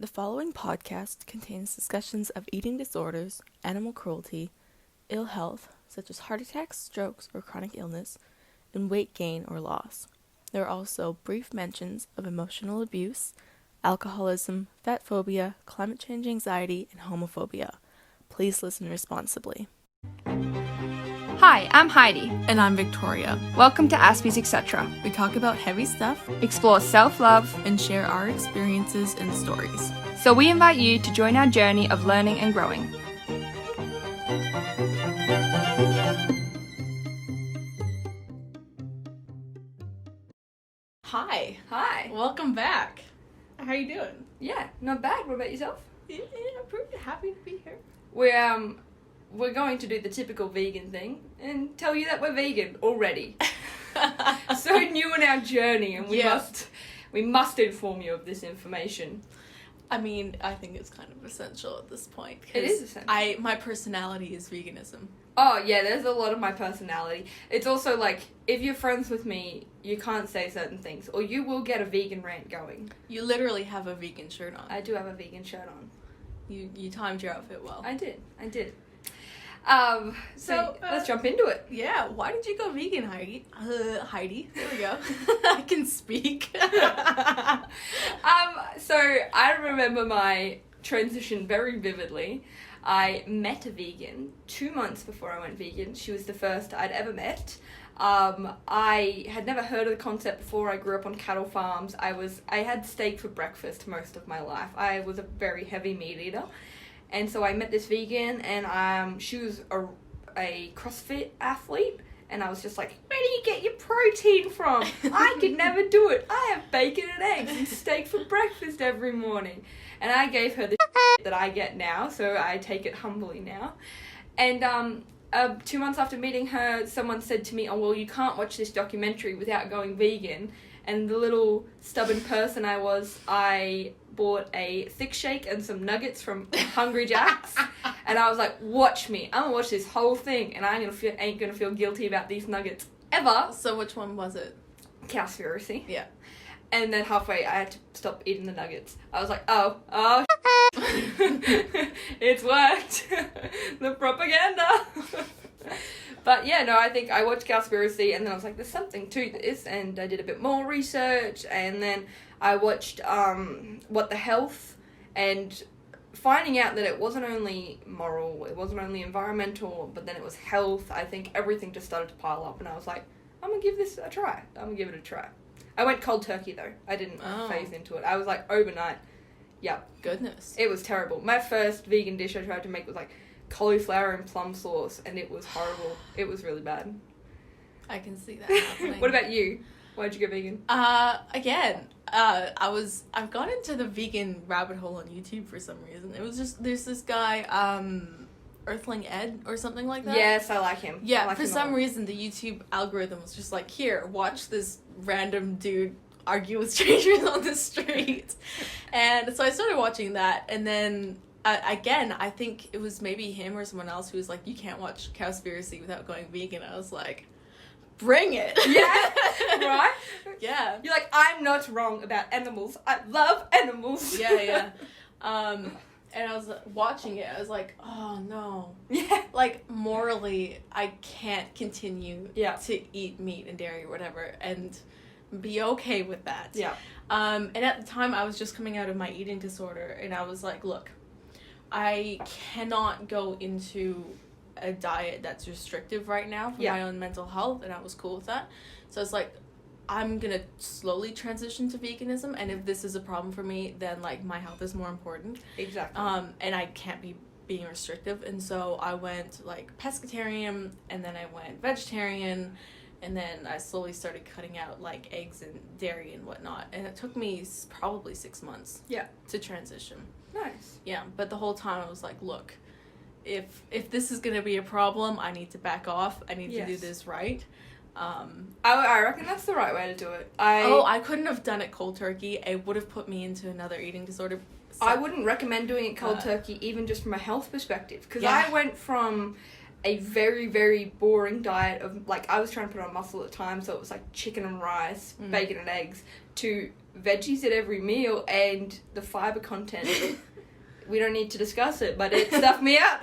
The following podcast contains discussions of eating disorders, animal cruelty, ill health, such as heart attacks, strokes, or chronic illness, and weight gain or loss. There are also brief mentions of emotional abuse, alcoholism, fatphobia, climate change anxiety, and homophobia. Please listen responsibly. Hi, I'm Heidi. And I'm Victoria. Welcome to Aspies Etc. We talk about heavy stuff, Explore self-love, and share our experiences and stories. So we invite you to join our journey of learning and growing. Hi. Hi. Welcome back. How you doing? Yeah, not bad. What about yourself? Yeah, I'm pretty happy to be here. We're going to do the typical vegan thing and tell you that we're vegan already. So new in our journey, and we must inform you of this information. I mean, I think it's kind of essential at this point. It is essential. My personality is veganism. Oh, yeah, there's a lot of my personality. It's also like, if you're friends with me, you can't say certain things, or you will get a vegan rant going. You literally have a vegan shirt on. I do have a vegan shirt on. You timed your outfit well. I did. So let's jump into it. Yeah, why did you go vegan, Heidi? Heidi, there we go. I can speak. So I remember my transition very vividly. I met a vegan 2 months before I went vegan. She was the first I'd ever met. I had never heard of the concept before. I grew up on cattle farms. I had steak for breakfast most of my life. I was a very heavy meat eater. And so I met this vegan, and she was a CrossFit athlete, and I was just like, where do you get your protein from? I could never do it. I have bacon and eggs and steak for breakfast every morning. And I gave her the that I get now, so I take it humbly now. And 2 months after meeting her, someone said to me, oh, well, you can't watch this documentary without going vegan. And the little stubborn person I bought a thick shake and some nuggets from Hungry Jack's. And I was like, watch me. I'm gonna watch this whole thing, and ain't gonna feel guilty about these nuggets ever. So which one was it? Cowspiracy. Yeah. And then halfway, I had to stop eating the nuggets. I was like, oh, it's worked. The propaganda. But yeah, no, I think I watched Cowspiracy, and then I was like, there's something to this, and I did a bit more research, and then I watched What the Health, and finding out that it wasn't only moral, it wasn't only environmental, but then it was health. I think everything just started to pile up, and I was like, I'm gonna give this a try. I went cold turkey though. I didn't phase into it. I was like, overnight. Yeah. Goodness. It was terrible. My first vegan dish I tried to make was like cauliflower and plum sauce, and it was horrible. It was really bad. I can see that happening. What about you? Why'd you go vegan? I've gone into the vegan rabbit hole on YouTube for some reason. It was just, there's this guy, Earthling Ed or something like that. Yes, I like him. Yeah, for some reason the YouTube algorithm was just like, here, watch this random dude argue with strangers on the street. And so I started watching that, and then again, I think it was maybe him or someone else who was like, you can't watch Cowspiracy without going vegan. I was like, bring it. Yeah, right? Yeah. You're like, I'm not wrong about animals. I love animals. Yeah. And I was watching it, I was like, oh no. Yeah. Like, morally, I can't continue to eat meat and dairy or whatever, and be okay with that. Yeah. And at the time, I was just coming out of my eating disorder, and I was like, look, I cannot go into a diet that's restrictive right now for my own mental health, and I was cool with that. So it's like, I'm gonna slowly transition to veganism, and if this is a problem for me, then like my health is more important. Exactly. And I can't be being restrictive, and so I went like pescatarian, and then I went vegetarian, and then I slowly started cutting out like eggs and dairy and whatnot, and it took me probably 6 months to transition. Nice. Yeah, but the whole time I was like, look, if this is gonna be a problem, I need to back off. I need to do this right. I reckon that's the right way to do it. I couldn't have done it cold turkey. It would have put me into another eating disorder. I wouldn't recommend doing it cold turkey, even just from a health perspective, because I went from a very, very boring diet of, like, I was trying to put on muscle at the time, so it was like chicken and rice, bacon and eggs, to veggies at every meal, and the fiber content. We don't need to discuss it, but it stuffed me up.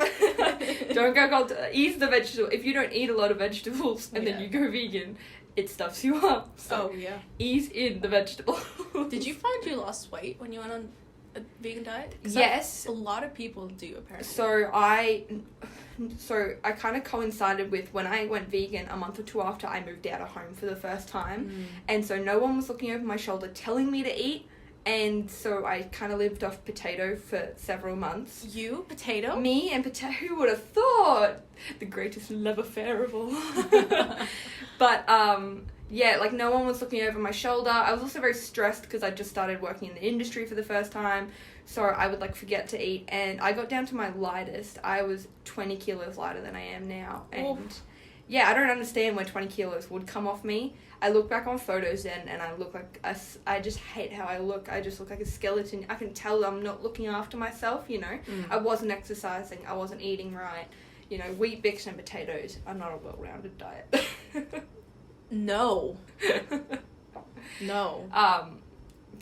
Don't go cold. Ease the vegetable. If you don't eat a lot of vegetables and then you go vegan, it stuffs you up. So ease in the vegetables. Did you find you lost weight when you went on a vegan diet? Yes. A lot of people do, apparently. So I kind of coincided with when I went vegan a month or two after I moved out of home for the first time. And so no one was looking over my shoulder telling me to eat. And so I kind of lived off potato for several months. You? Potato? Me and potato. Who would have thought? The greatest love affair of all. But, yeah, like, no one was looking over my shoulder. I was also very stressed because I just started working in the industry for the first time. So I would, like, forget to eat. And I got down to my lightest. I was 20 kilos lighter than I am now. And, yeah, I don't understand where 20 kilos would come off me. I look back on photos then, and I look like I just hate how I look. I just look like a skeleton. I can tell I'm not looking after myself, you know. I wasn't exercising. I wasn't eating right. You know, wheat, Bix, and potatoes are not a well-rounded diet. No. No.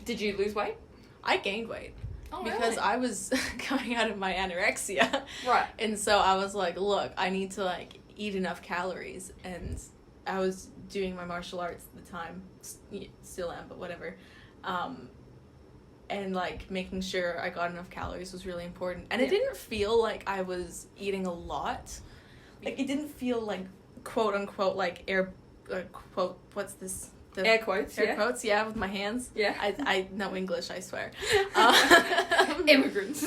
Did you lose weight? I gained weight. Oh, because really? I was coming out of my anorexia. Right. And so I was like, look, I need to, like, eat enough calories. And I was doing my martial arts at the time. Still am, but whatever. And, like, making sure I got enough calories was really important. And it didn't feel like I was eating a lot. Like, it didn't feel like, quote-unquote, like, quote, what's this? Air quotes, Air quotes, yeah, with my hands. Yeah. I know English, I swear. Immigrants.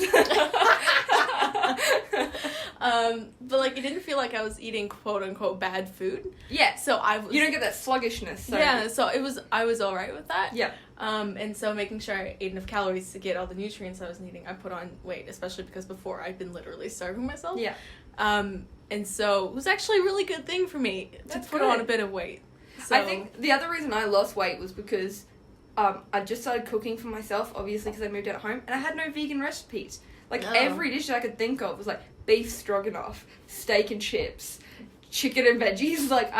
But, like, it didn't feel like I was eating quote-unquote bad food. Yeah. So I was... You don't get that sluggishness. So. Yeah, so I was alright with that. Yeah. And so making sure I ate enough calories to get all the nutrients I was needing, I put on weight, especially because before I'd been literally starving myself. Yeah. And so it was actually a really good thing for me to put on a bit of weight. So, I think the other reason I lost weight was because I just started cooking for myself, obviously, because I moved out of home, and I had no vegan recipes. Like, every dish that I could think of was, like, beef stroganoff, steak and chips, chicken and veggies, like,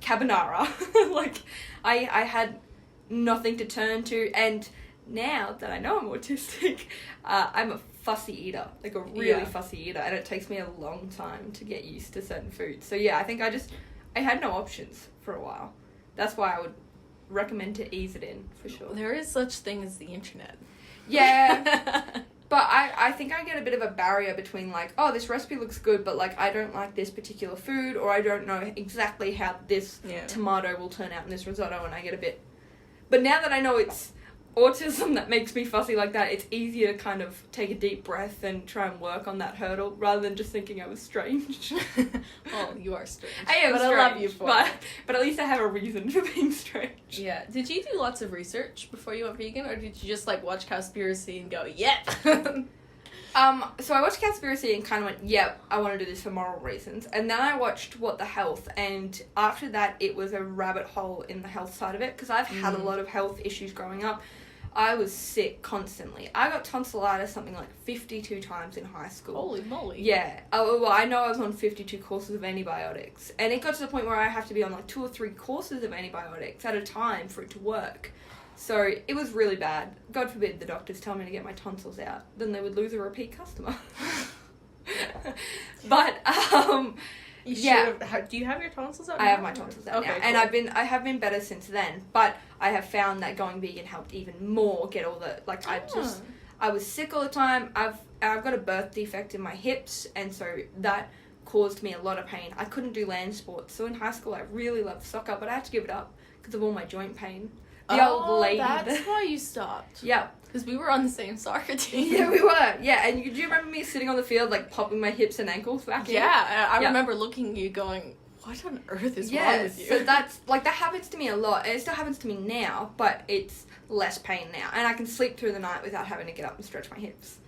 carbonara. Like, I had nothing to turn to, and now that I know I'm autistic, I'm a fussy eater, like a really fussy eater, and it takes me a long time to get used to certain foods. So, yeah, I think I had no options for a while. That's why I would recommend to ease it in, for sure. There is such thing as the internet. Yeah. But I think I get a bit of a barrier between, like, oh, this recipe looks good, but, like, I don't like this particular food, or I don't know exactly how this tomato will turn out in this risotto, and I get a bit... But now that I know it's autism that makes me fussy like that, it's easier to kind of take a deep breath and try and work on that hurdle, rather than just thinking I was strange. Well, you are strange. I am but strange, I love you for it. But at least I have a reason for being strange. Yeah. Did you do lots of research before you went vegan, or did you just, like, watch Cowspiracy and go, yep? So I watched Cowspiracy and kind of went, yep, I want to do this for moral reasons. And then I watched What the Health, and after that it was a rabbit hole in the health side of it, because I've had a lot of health issues growing up. I was sick constantly. I got tonsillitis something like 52 times in high school. Holy moly. Yeah. Oh, well, I know I was on 52 courses of antibiotics. And it got to the point where I have to be on, like, 2 or 3 courses of antibiotics at a time for it to work. So it was really bad. God forbid the doctors tell me to get my tonsils out. Then they would lose a repeat customer. But, Do you have your tonsils out now? I have my tonsils out now. Cool. And I have been better since then. But I have found that going vegan helped even more get all the, like, I was sick all the time. I've got a birth defect in my hips, and so that caused me a lot of pain. I couldn't do land sports. So in high school I really loved soccer, but I had to give it up because of all my joint pain. The old lady. That's why you stopped. Yeah. Because we were on the same soccer team. Yeah, we were. Yeah, and do you remember me sitting on the field, like, popping my hips and ankles back in? Yeah, I remember looking at you going, what on earth is wrong with you? So that's, like, that happens to me a lot. And it still happens to me now, but it's less pain now. And I can sleep through the night without having to get up and stretch my hips.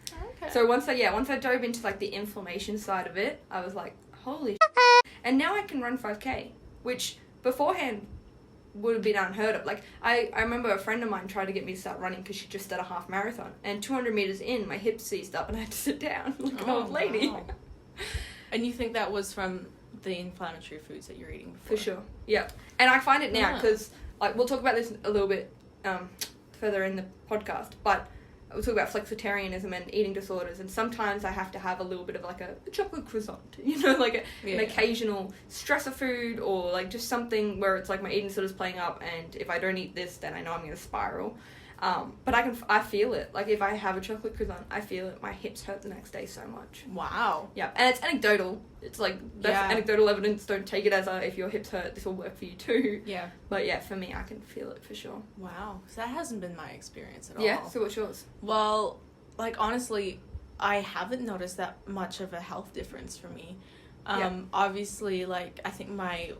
Okay. So once I dove into, like, the inflammation side of it, I was like, holy And now I can run 5K, which beforehand would have been unheard of. Like, I remember a friend of mine tried to get me to start running because she just did a half marathon, and 200 meters in, my hips seized up and I had to sit down like an old lady. Wow. And you think that was from the inflammatory foods that you're eating before. For sure. Yeah. And I find it now Yeah. because, like, we'll talk about this a little bit further in the podcast, but we'll talk about flexitarianism and eating disorders, and sometimes I have to have a little bit of, like, a chocolate croissant, like an occasional stressor food, or, like, just something where it's, like, my eating disorder's playing up, and if I don't eat this, then I know I'm going to spiral. But I feel it. Like, if I have a chocolate croissant, I feel it. My hips hurt the next day so much. Wow. Yeah, and it's anecdotal. It's like, that's anecdotal evidence. Don't take it as if your hips hurt, this will work for you too. Yeah. But yeah, for me, I can feel it for sure. Wow. So that hasn't been my experience at all. Yeah, so what's yours? Well, like, honestly, I haven't noticed that much of a health difference for me. Obviously, like, I think my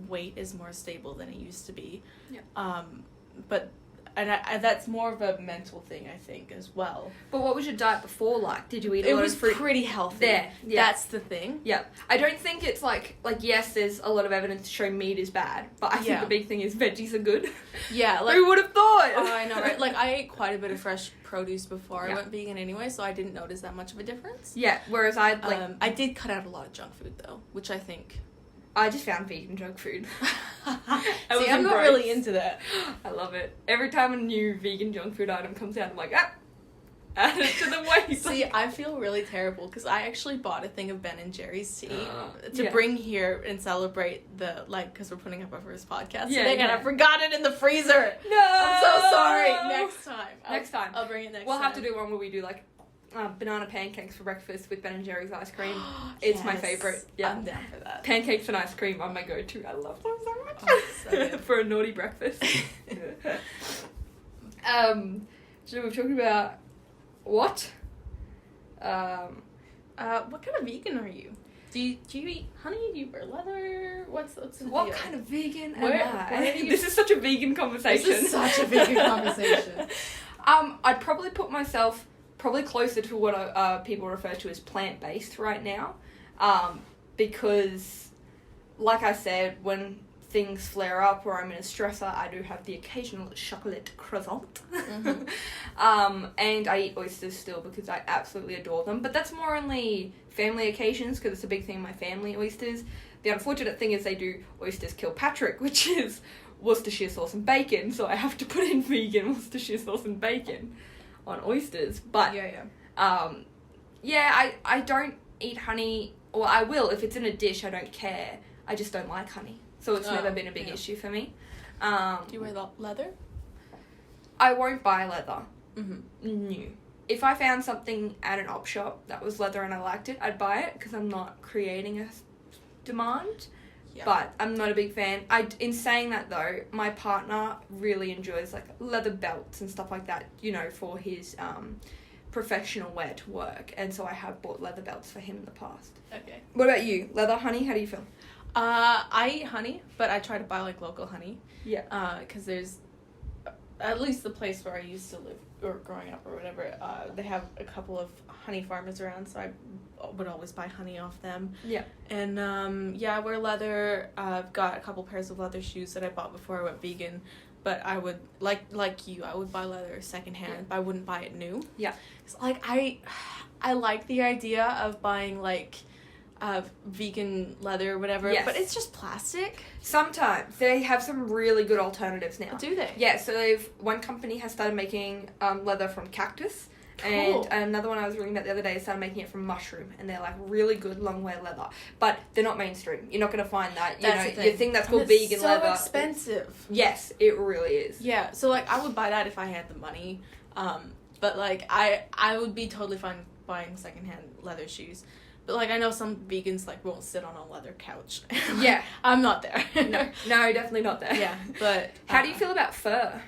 weight is more stable than it used to be. Yeah. But... And I that's more of a mental thing, I think, as well. But what was your diet before like? Did you eat a lot of fruit? It was pretty healthy. There. Yeah. That's the thing. Yeah. I don't think it's like, yes, there's a lot of evidence to show meat is bad, but I think the big thing is veggies are good. Yeah. Like, who would have thought? Oh, I know, right? Like, I ate quite a bit of fresh produce before I went vegan anyway, so I didn't notice that much of a difference. Yeah, whereas I did cut out a lot of junk food, though, which I think... I just found vegan junk food. See, I'm not really into that. I love it. Every time a new vegan junk food item comes out, I'm like, add it to the waste. See, I feel really terrible because I actually bought a thing of Ben and Jerry's to eat to bring here and celebrate because we're putting up our first podcast today, and I forgot it in the freezer. No! I'm so sorry. Next time. I'll bring it next time. We'll have to do one where we do, like, banana pancakes for breakfast with Ben and Jerry's ice cream. It's my favourite. Yeah. I'm down for that. Pancakes and ice cream are my go-to. I love them so much. Oh, so good. For a naughty breakfast. So we're talking about what? What kind of vegan are you? Do you eat honey? Do you wear leather? What's the what deal? kind of vegan am Where I? This is such a vegan conversation. This is such a vegan conversation. I'd probably put myself closer to what people refer to as plant-based right now, because, like I said, when things flare up or I'm in a stressor, I do have the occasional chocolate croissant. Mm-hmm. And I eat oysters still because I absolutely adore them, but that's more only family occasions because it's a big thing in my family, oysters. The unfortunate thing is they do oysters Kilpatrick, which is Worcestershire sauce and bacon, so I have to put in vegan Worcestershire sauce and bacon on oysters. But I don't eat honey, or I will if it's in a dish. I don't care. I just don't like honey, so it's never been a big issue for me. Do you wear leather? I won't buy leather. Mm-hmm. No. If I found something at an op shop that was leather and I liked it, I'd buy it because I'm not creating a demand. Yeah. But I'm not a big fan. In saying that though, my partner really enjoys like leather belts and stuff like that, for his professional wear to work, and so I have bought leather belts for him in the past. Okay. What about you? Leather, honey? How do you feel? I eat honey, but I try to buy like local honey. Yeah. Because there's, at least the place where I used to live or growing up or whatever, they have a couple of honey farmers around, so I would always buy honey off them. Yeah. And I wear leather. I've got a couple pairs of leather shoes that I bought before I went vegan, but I would like you, I would buy leather secondhand, but I wouldn't buy it new. Yeah. So, like, I like the idea of buying like vegan leather or whatever, but it's just plastic. Sometimes they have some really good alternatives now. Do they? Yeah, so one company has started making leather from cactus. Cool. And another one I was reading about the other day started making it from mushroom, and they're like really good long wear leather, but they're not mainstream. You're not going to find that. Your thing that's called vegan leather. It's so expensive. Yes, it really is. Yeah, so like I would buy that if I had the money, but like I would be totally fine buying secondhand leather shoes. But, like, I know some vegans, like, won't sit on a leather couch. Yeah. I'm not there. No, definitely not there. Yeah, but... How do you feel about fur?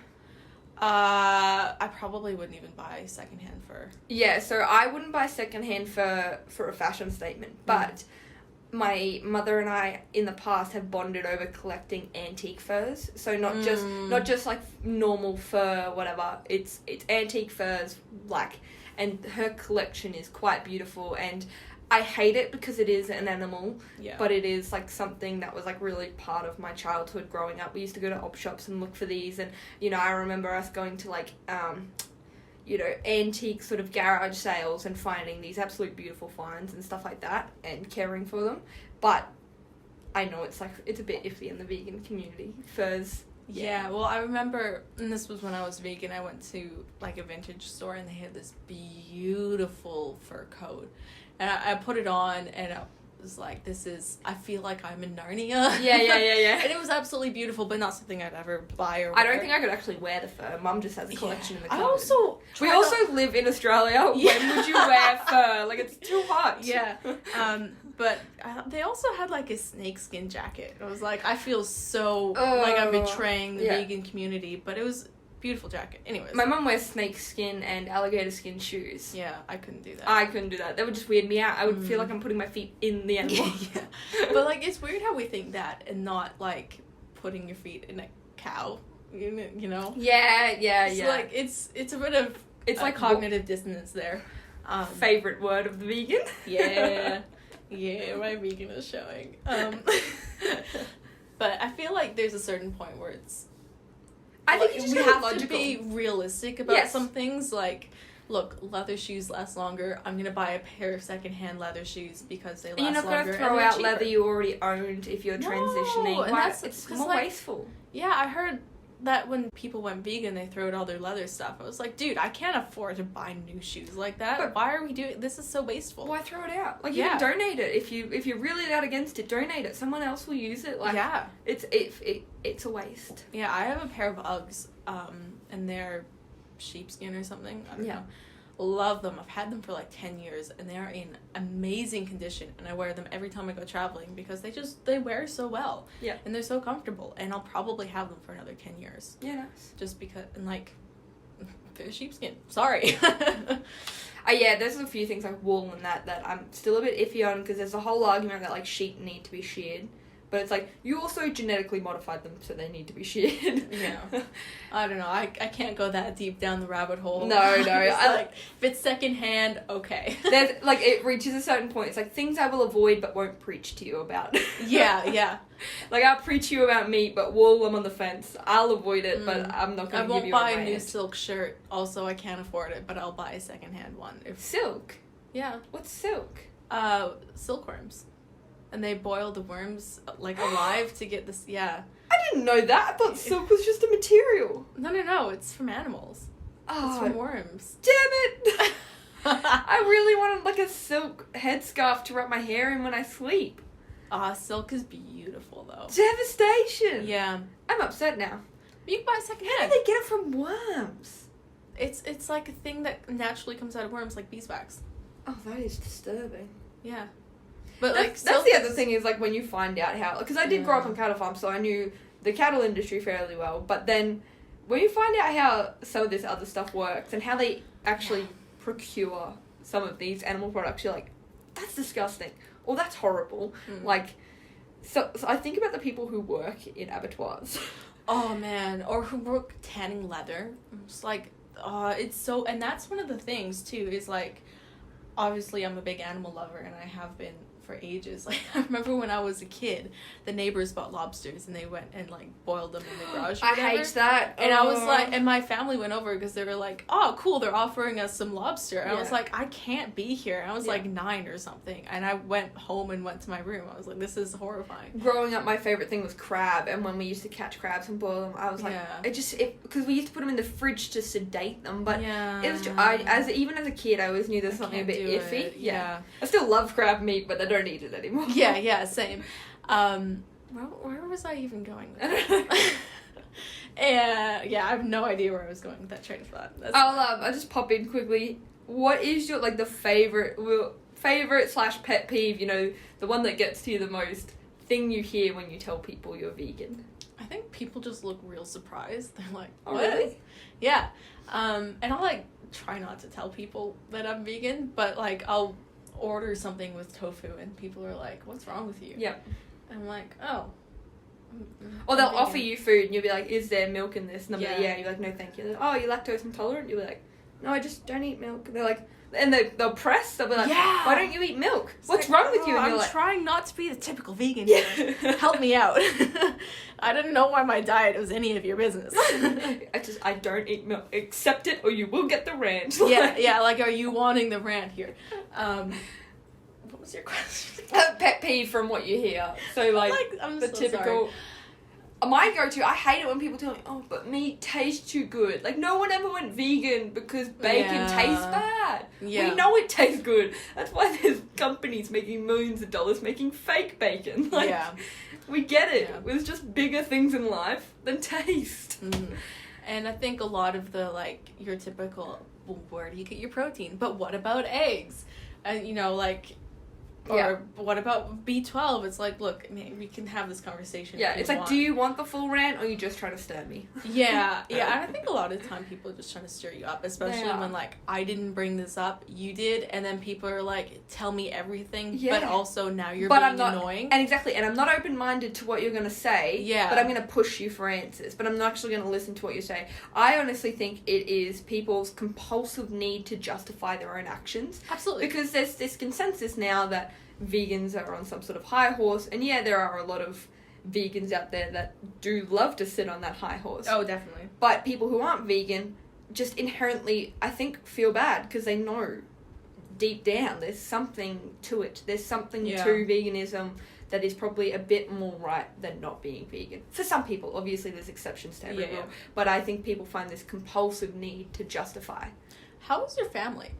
I probably wouldn't even buy secondhand fur. Yeah, so I wouldn't buy secondhand fur for a fashion statement, but my mother and I, in the past, have bonded over collecting antique furs. So not just, like, normal fur, whatever. It's antique furs, like... And her collection is quite beautiful, and... I hate it because it is an animal, but it is, like, something that was, like, really part of my childhood growing up. We used to go to op shops and look for these, and, I remember us going to, like, antique sort of garage sales and finding these absolute beautiful finds and stuff like that and caring for them. But I know it's a bit iffy in the vegan community. Furs. Yeah, well, I remember, and this was when I was vegan, I went to, like, a vintage store, and they had this beautiful fur coat. And I put it on, and I was like, I feel like I'm in Narnia. Yeah. And it was absolutely beautiful, but not something I'd ever buy or wear. I don't think I could actually wear the fur. Mum just has a collection in the cupboard. We also live in Australia. Yeah. When would you wear fur? Like, it's too hot. Yeah. But they also had, like, a snakeskin jacket. I was like, I feel so like I'm betraying the vegan community, but it was a beautiful jacket. Anyways. My mum wears snakeskin and alligator skin shoes. Yeah, I couldn't do that. I couldn't do that. That would just weird me out. I would feel like I'm putting my feet in the animal. Yeah. But, like, it's weird how we think that and not, like, putting your feet in a cow, you know? Yeah. So, like, it's a bit of like cognitive dissonance there. Favorite word of the vegan? Yeah. Yeah, my vegan is showing. But I feel like there's a certain point where it's... I think you just we have to be realistic about Yes. some things. Like, look, leather shoes last longer. I'm going to buy a pair of secondhand leather shoes because they last longer. You're not going to throw out leather you already owned if you're transitioning. And it's more wasteful. Yeah, I heard that when people went vegan, they threw out all their leather stuff. I was like, dude, I can't afford to buy new shoes like that. But why are we doing this? Is so wasteful. Why throw it out? Like, you can donate it. If you're really that against it, donate it. Someone else will use it. Like, it's a waste. Yeah, I have a pair of Uggs, and they're sheepskin or something. I don't know. Love them. I've had them for like 10 years, and they are in amazing condition, and I wear them every time I go traveling because they wear so well. Yeah. And they're so comfortable, and I'll probably have them for another 10 years. Yeah, nice. Just because, and like, they're sheepskin. Sorry. Yeah, there's a few things like wool and that I'm still a bit iffy on, because there's a whole argument that, like, sheep need to be sheared. But it's like, you also genetically modified them, so they need to be sheared. Yeah. I don't know. I can't go that deep down the rabbit hole. No. Like, if it's secondhand, okay. There's, like, it reaches a certain point. It's like, things I will avoid but won't preach to you about. Yeah. Like, I'll preach you about meat, but wool, I'm on the fence. I'll avoid it, but I'm not going to give you I won't buy a new silk shirt. Also, I can't afford it, but I'll buy a secondhand one. Silk? Yeah. What's silk? Silkworms. And they boil the worms, like, alive to get this, I didn't know that. I thought silk was just a material. No, it's from animals. Oh. It's from worms. Damn it! I really wanted, like, a silk headscarf to wrap my hair in when I sleep. Silk is beautiful, though. Devastation! Yeah. I'm upset now. You can buy secondhand. How do they get it from worms? It's like a thing that naturally comes out of worms, like beeswax. Oh, that is disturbing. Yeah. But that's the other thing is, like, when you find out how... Because I did grow up on cattle farms, so I knew the cattle industry fairly well. But then, when you find out how some of this other stuff works and how they actually procure some of these animal products, you're like, that's disgusting. Or that's horrible. Like, so I think about the people who work in abattoirs. Oh, man. Or who work tanning leather. I'm just like, it's so... And that's one of the things, too, is, like... Obviously, I'm a big animal lover, and I have been for ages. Like, I remember when I was a kid, the neighbors bought lobsters, and they went and, like, boiled them in the garage or whatever. I hate that. And I was like, and my family went over because they were like, oh, cool, they're offering us some lobster. And I was like, I can't be here. And I was like 9 or something. And I went home and went to my room. I was like, this is horrifying. Growing up, my favorite thing was crab. And when we used to catch crabs and boil them, I was like, because we used to put them in the fridge to sedate them. But it was even as a kid, I always knew there was something a bit iffy. Yeah. I still love crab meat, but I don't eat it anymore. Yeah, same. Where was I even going with that? Yeah, I have no idea where I was going with that train of thought. I'll just pop in quickly. What is your, like, the favorite / pet peeve, you know, the one that gets to you the most, thing you hear when you tell people you're vegan? I think people just look real surprised. They're like, oh, what? Really? Yeah. And I'll, like, try not to tell people that I'm vegan, but, like, I'll order something with tofu and people are like, what's wrong with you? Yeah. I'm like, oh. Or they'll offer you food and you'll be like, is there milk in this? And they'll be like, yeah. And you're like, no, thank you. Like, oh, you're lactose intolerant? You'll be like, no, I just don't eat milk. And they're like, and they'll press. They'll be like, why don't you eat milk? What's wrong with you? And I'm trying not to be the typical vegan here. Help me out. I didn't know why my diet was any of your business. I don't eat milk. Accept it or you will get the rant. Yeah, like, are you wanting the rant here? what was your question? Pet peeve from what you hear. So, like I'm the so typical... sorry. My go-to, I hate it when people tell me, oh, but meat tastes too good. Like, no one ever went vegan because bacon tastes bad. Yeah. We know it tastes good. That's why there's companies making millions of dollars making fake bacon. Like, we get it. Yeah. There's just bigger things in life than taste. Mm-hmm. And I think a lot of the, like, your typical, well, where do you get your protein? But what about eggs? And, you know, like... Or what about B12? It's like, look, I mean, we can have this conversation. Yeah, it's like, do you want the full rant or are you just trying to stir me? Yeah. And I think a lot of the time people are just trying to stir you up, especially when, like, I didn't bring this up, you did, and then people are like, tell me everything, but also now you're being annoying. And exactly, and I'm not open-minded to what you're going to say, but I'm going to push you for answers, but I'm not actually going to listen to what you say. I honestly think it is people's compulsive need to justify their own actions. Absolutely. Because there's this consensus now that vegans are on some sort of high horse, and there are a lot of vegans out there that do love to sit on that high horse. Oh, definitely. But people who aren't vegan just inherently, I think, feel bad because they know deep down there's something to it. There's something to veganism that is probably a bit more right than not being vegan. For some people, obviously there's exceptions to every rule, but I think people find this compulsive need to justify. How was your family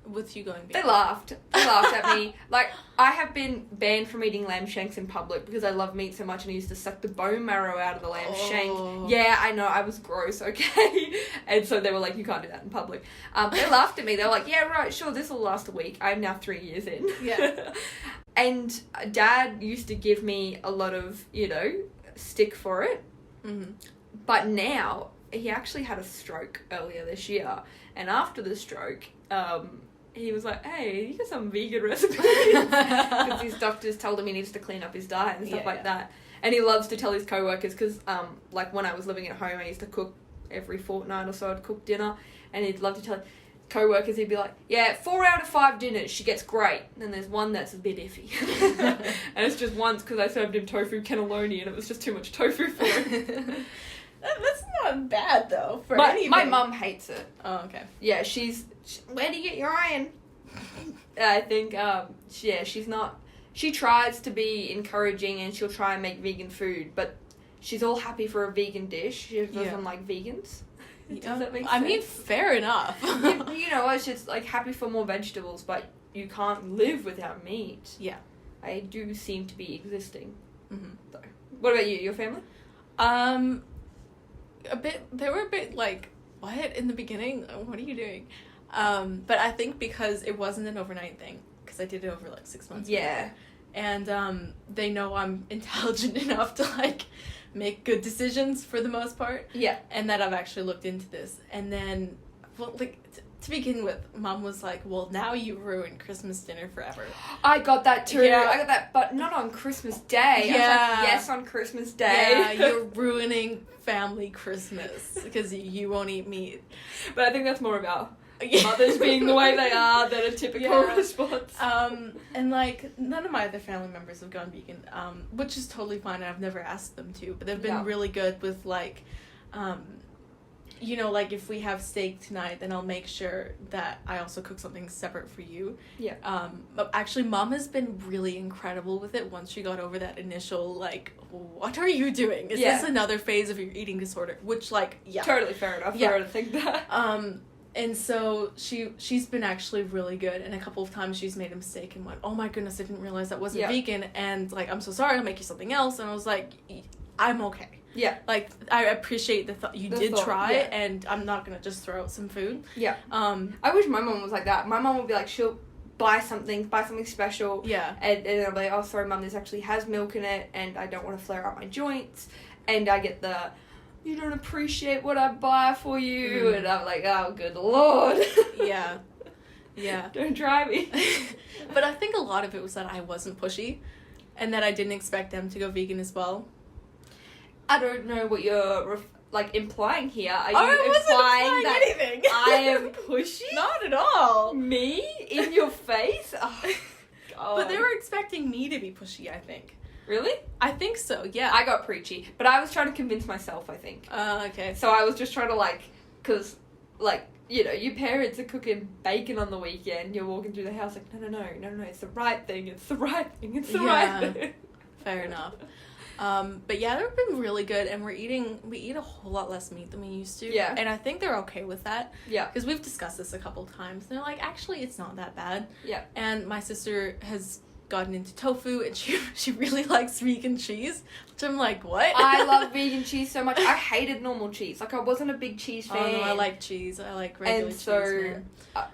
with you going vegan? They laughed at me. Like, I have been banned from eating lamb shanks in public because I love meat so much and I used to suck the bone marrow out of the lamb shank. Yeah, I know, I was gross, okay? And so they were like, you can't do that in public. They laughed at me. They were like, yeah, right, sure, this will last a week. I'm now 3 years in. Yeah. And Dad used to give me a lot of, stick for it. Mm-hmm. But now, he actually had a stroke earlier this year. And after the stroke, he was like, hey, you got some vegan recipes? Because his doctors told him he needs to clean up his diet and stuff like that. And he loves to tell his co-workers, because, like, when I was living at home, I used to cook every fortnight or so. I'd cook dinner, and he'd love to tell co-workers, he'd be like, 4 out of 5 dinners, she gets great. And then there's one that's a bit iffy. And it's just once, because I served him tofu cannelloni, and it was just too much tofu for him. That's not bad, though, for anything. My mum hates it. Oh, okay. Yeah, where do you get your iron? I think, she's not... She tries to be encouraging and she'll try and make vegan food, but she's all happy for a vegan dish. She doesn't like vegans. Does that make sense? I mean, fair enough. It's just, like, happy for more vegetables, but you can't live without meat. Yeah. I do seem to be existing. Mm-hmm. So, what about you? Your family? They were a bit like, what, in the beginning? What are you doing? But I think because it wasn't an overnight thing, because I did it over, like, 6 months. Yeah. And, they know I'm intelligent enough to, like, make good decisions for the most part. Yeah. And that I've actually looked into this. And then, well, like, to begin with, Mom was like, well, now you ruined Christmas dinner forever. I got that too. Yeah. I got that, but not on Christmas Day. Yeah. I was like, yes, on Christmas Day. Yeah, you're ruining family Christmas because you won't eat meat. But I think that's more about mothers being the way they are than a typical response. And, like, none of my other family members have gone vegan, which is totally fine, and I've never asked them to, but they've been really good with, like, like, if we have steak tonight, then I'll make sure that I also cook something separate for you. Yeah. But actually, Mom has been really incredible with it once she got over that initial, like, what are you doing? Is this another phase of your eating disorder? Which, like, Totally fair enough for her to think that. And so she's been actually really good, and a couple of times she's made a mistake and went, oh my goodness, I didn't realize that wasn't vegan, and, like, I'm so sorry, I'll make you something else, and I was like, I'm okay. Yeah. Like, I appreciate you did try, and I'm not gonna just throw out some food. Yeah. I wish my mom was like that. My mom would be like, she'll buy something special. Yeah. And then I'll be like, oh, sorry, Mum, this actually has milk in it, and I don't want to flare out my joints, and I get the... you don't appreciate what I buy for you. And I'm like, oh, good Lord. Yeah. Don't try me. But I think a lot of it was that I wasn't pushy and that I didn't expect them to go vegan as well. I don't know what you're, implying here. Are you implying that anything. I am pushy? Not at all. Me? In your face? Oh, God. But they were expecting me to be pushy, I think. Really? I think so, yeah. I got preachy, but I was trying to convince myself, I think. Okay. So I was just trying to, because like, you know, your parents are cooking bacon on the weekend, you're walking through the house like, no, it's the right thing, it's the right thing. Fair enough. But yeah, they've been really good, and we eat a whole lot less meat than we used to. Yeah. And I think they're okay with that. Yeah. Because we've discussed this a couple times. They're like, actually, it's not that bad. Yeah. And my sister has gotten into tofu, and she really likes vegan cheese, which I'm like, what? I love vegan cheese so much. I hated normal cheese. Like, I wasn't a big cheese fan. Oh, no, I like cheese. I like regular cheese, man.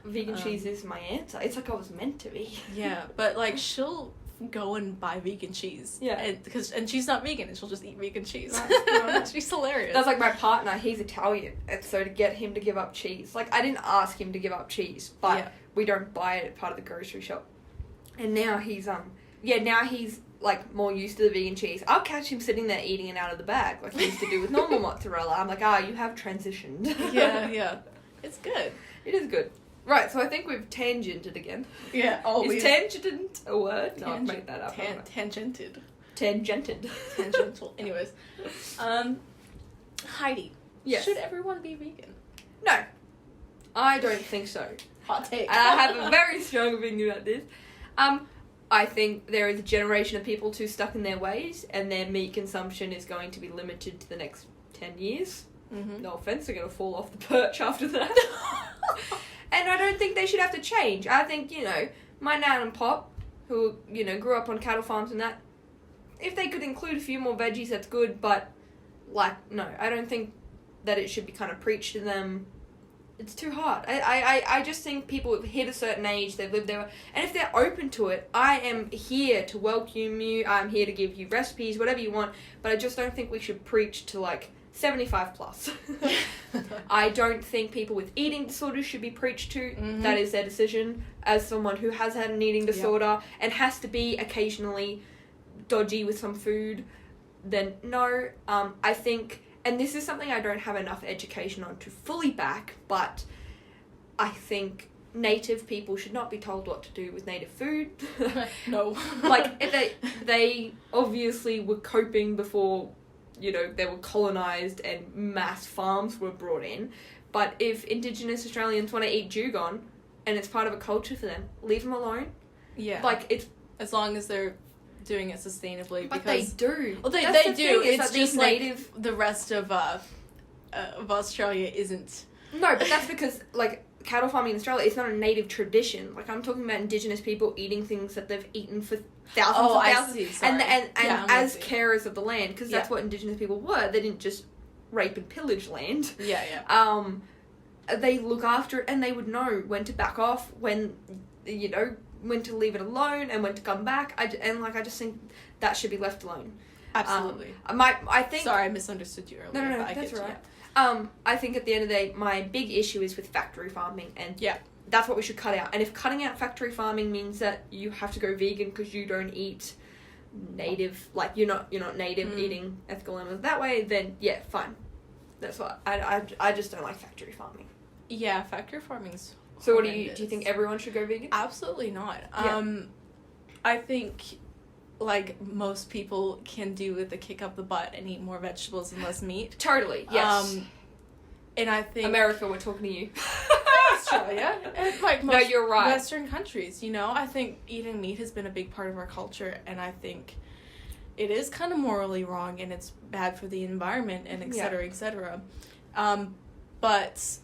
Vegan cheese is my answer. It's like I was meant to be. Yeah, but, like, she'll go and buy vegan cheese. Yeah. And she's not vegan, and she'll just eat vegan cheese. Nice. She's hilarious. That's like my partner. He's Italian, and so to get him to give up cheese, like, I didn't ask him to give up cheese, but we don't buy it at part of the grocery shop. And now he's like more used to the vegan cheese. I'll catch him sitting there eating it out of the bag like he used to do with normal mozzarella. I'm like, you have transitioned. Yeah. It's good. It is good. Right, so I think we've tangented again. Yeah, always. Is tangent a word? No, I've made that up. Tangented. Tangential. Anyways. Heidi. Yes. Should everyone be vegan? No. I don't think so. Hot take. I have a very strong opinion about this. I think there is a generation of people too stuck in their ways, and their meat consumption is going to be limited to the next 10 years. Mm-hmm. No offense, they're going to fall off the perch after that. And I don't think they should have to change. I think, you know, my nan and pop, who, you know, grew up on cattle farms and that, if they could include a few more veggies, that's good, but, like, no, I don't think that it should be kind of preached to them. It's too hard. I just think people have hit a certain age, they've lived there, and if they're open to it, I am here to welcome you, I'm here to give you recipes, whatever you want, but I just don't think we should preach to, like, 75 plus. I don't think people with eating disorders should be preached to. Mm-hmm. That is their decision. As someone who has had an eating disorder and has to be occasionally dodgy with some food, then no. I think, and this is something I don't have enough education on to fully back, but I think native people should not be told what to do with native food. No. Like, they obviously were coping before, you know, they were colonised and mass farms were brought in. But if Indigenous Australians want to eat dugong and it's part of a culture for them, leave them alone. Yeah. Like, it's... As long as they're doing it sustainably. But because they do. Well, they do. It's just native... Like the rest of Australia isn't. No, but that's because, like, cattle farming in Australia, it's not a native tradition. Like, I'm talking about Indigenous people eating things that they've eaten for thousands and thousands. I see. Sorry. And as carers of the land, because that's what Indigenous people were. They didn't just rape and pillage land. Yeah. They look after it, and they would know when to back off, when, you know, when to leave it alone, and when to come back. I just think that should be left alone. Absolutely. I think... Sorry, I misunderstood you earlier. No, that's right. I think at the end of the day, my big issue is with factory farming, and that's what we should cut out. And if cutting out factory farming means that you have to go vegan because you don't eat native, like you're not native eating ethical animals that way, then fine. That's what I just don't like factory farming. Yeah, factory farming's so horrendous. Do you think everyone should go vegan? Absolutely not. I think, like, most people can do with a kick up the butt and eat more vegetables and less meat. Totally, yes. And I think... America, we're talking to you. Australia. And, like, most you're right. Western countries, you know? I think eating meat has been a big part of our culture, and I think it is kind of morally wrong, and it's bad for the environment, and et cetera, et cetera. But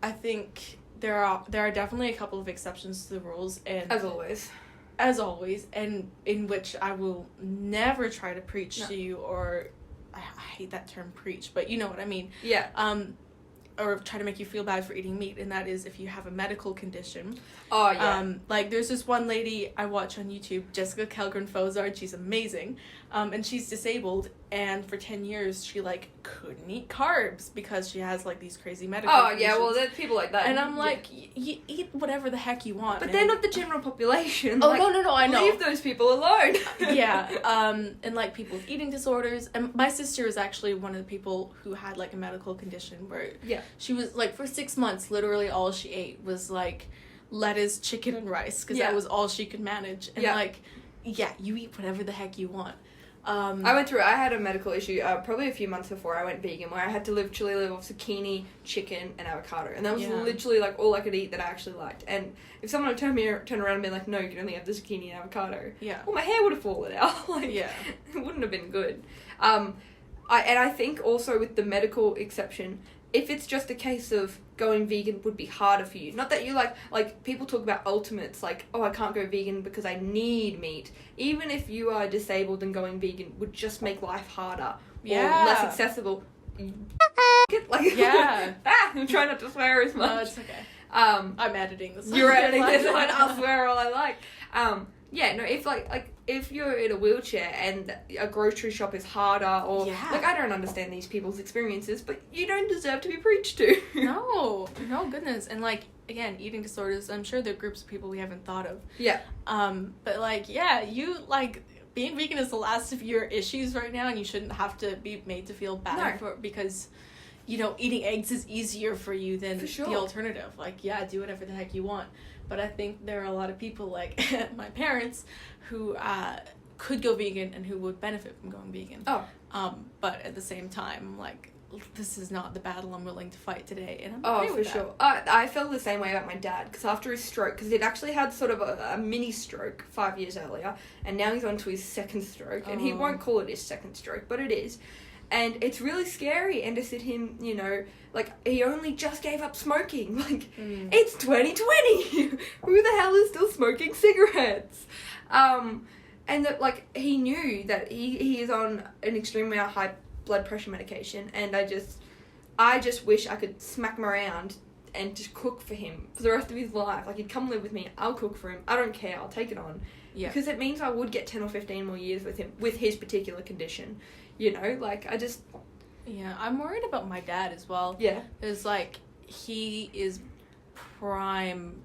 I think there are definitely a couple of exceptions to the rules, and... As always, and in which I will never try to preach to you, or I hate that term preach, but you know what I mean. Yeah. Or try to make you feel bad for eating meat, and that is if you have a medical condition. Oh, yeah. Like, there's this one lady I watch on YouTube, Jessica Kelgren-Fozard, she's amazing, and she's disabled, and for 10 years, she, like, couldn't eat carbs because she has, like, these crazy medical conditions. Yeah, well, there's people like that. And I'm like, you eat whatever the heck you want, But they're not the general population. Oh, like, no, I know. Leave those people alone. And, like, people with eating disorders, and my sister is actually one of the people who had, like, a medical condition where she was, like, for 6 months, literally all she ate was, like, lettuce, chicken, and rice, because that was all she could manage. And, like, you eat whatever the heck you want. I had a medical issue probably a few months before I went vegan, where I had to chili live off zucchini, chicken, and avocado, and that was literally like all I could eat that I actually liked. And if someone would turn around and be like, no, you can only have the zucchini and avocado, well, my hair would have fallen out. Like, it wouldn't have been good. I think also with the medical exception, if it's just a case of going vegan would be harder for you. Not that you like people talk about ultimates, like, oh, I can't go vegan because I need meat. Even if you are disabled and going vegan would just make life harder or less accessible. I'm trying not to swear as much. No, it's okay. I'm editing this. You're editing this one. I'll swear all I like. If you're in a wheelchair and a grocery shop is harder, or I don't understand these people's experiences, but you don't deserve to be preached to. No, goodness. And again, eating disorders, I'm sure there are groups of people we haven't thought of. Yeah. But you being vegan is the last of your issues right now, and you shouldn't have to be made to feel bad because eating eggs is easier for you than the alternative. Do whatever the heck you want. But I think there are a lot of people like my parents who could go vegan and who would benefit from going vegan. But at the same time, this is not the battle I'm willing to fight today. And I'm okay with that. Sure. I felt the same way about my dad, because after his stroke, because he'd actually had sort of a mini stroke 5 years earlier, and now he's on to his second stroke, and he won't call it his second stroke, but it is. And it's really scary, and to sit him, he only just gave up smoking. It's 2020! Who the hell is still smoking cigarettes? And that, he knew that he is on an extremely high blood pressure medication, and I just wish I could smack him around and just cook for him for the rest of his life. He'd come live with me, I'll cook for him, I don't care, I'll take it on. Yeah. Because it means I would get 10 or 15 more years with him, with his particular condition. I'm worried about my dad as well. Yeah. Because, he is prime,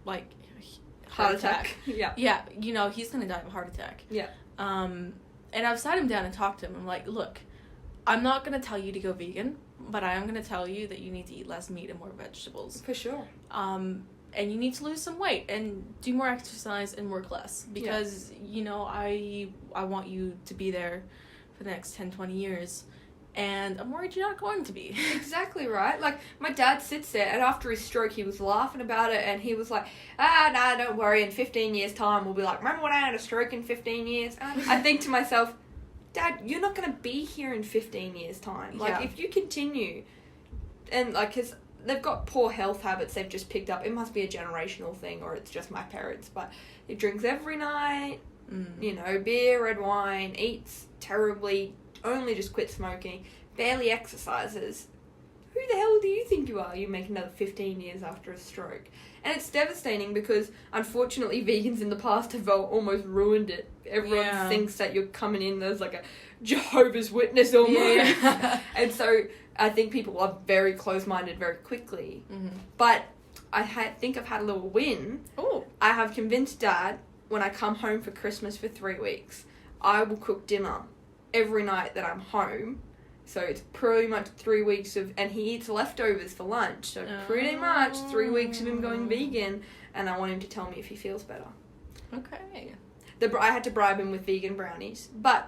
heart attack. Yeah. Yeah, he's gonna die of a heart attack. Yeah. And I've sat him down and talked to him. I'm like, look, I'm not gonna tell you to go vegan, but I am gonna tell you that you need to eat less meat and more vegetables. For sure. And you need to lose some weight and do more exercise and work less. Because, I want you to be there for the next 10, 20 years, and I'm worried you're not going to be. Exactly right. My dad sits there, and after his stroke, he was laughing about it, and he was like, nah, don't worry, in 15 years' time, we'll be like, remember when I had a stroke in 15 years? I think to myself, Dad, you're not going to be here in 15 years' time. If you continue, and, because they've got poor health habits they've just picked up, it must be a generational thing, or it's just my parents, but he drinks every night, beer, red wine, eats terribly, only just quit smoking, barely exercises. Who the hell do you think you are? You make another 15 years after a stroke. And it's devastating because, unfortunately, vegans in the past have almost ruined it. Everyone thinks that you're coming in as a Jehovah's Witness almost. Yeah. And so I think people are very close-minded very quickly. Mm-hmm. But I think I've had a little win. Ooh. I have convinced Dad, when I come home for Christmas for 3 weeks, I will cook dinner every night that I'm home. So it's pretty much 3 weeks and he eats leftovers for lunch. So pretty much 3 weeks of him going vegan, and I want him to tell me if he feels better. Okay. I had to bribe him with vegan brownies, but...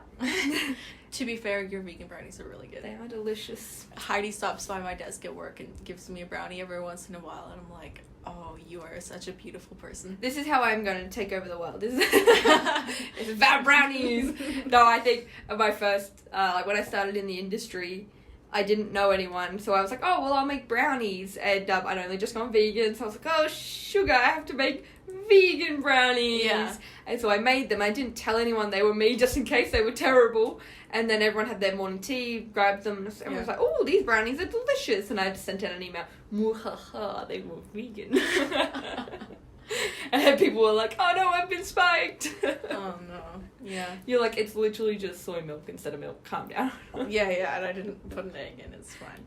To be fair, your vegan brownies are really good. They are delicious. Heidi stops by my desk at work and gives me a brownie every once in a while, and I'm like, oh, you are such a beautiful person. This is how I'm going to take over the world. It's about brownies. No, I think my first, when I started in the industry, I didn't know anyone, so I was like, oh, well, I'll make brownies, and I'd only just gone vegan, so I was like, oh, sugar, I have to make vegan brownies. Yeah. And so I made them. I didn't tell anyone they were me, just in case they were terrible. And then everyone had their morning tea, grabbed them, and everyone was like, oh, these brownies are delicious. And I just sent out an email, muhaha, they were vegan. And then people were like, oh no, I've been spiked. Oh no. Yeah. You're like, it's literally just soy milk instead of milk, calm down. Yeah, and I didn't put an egg in, it's fine.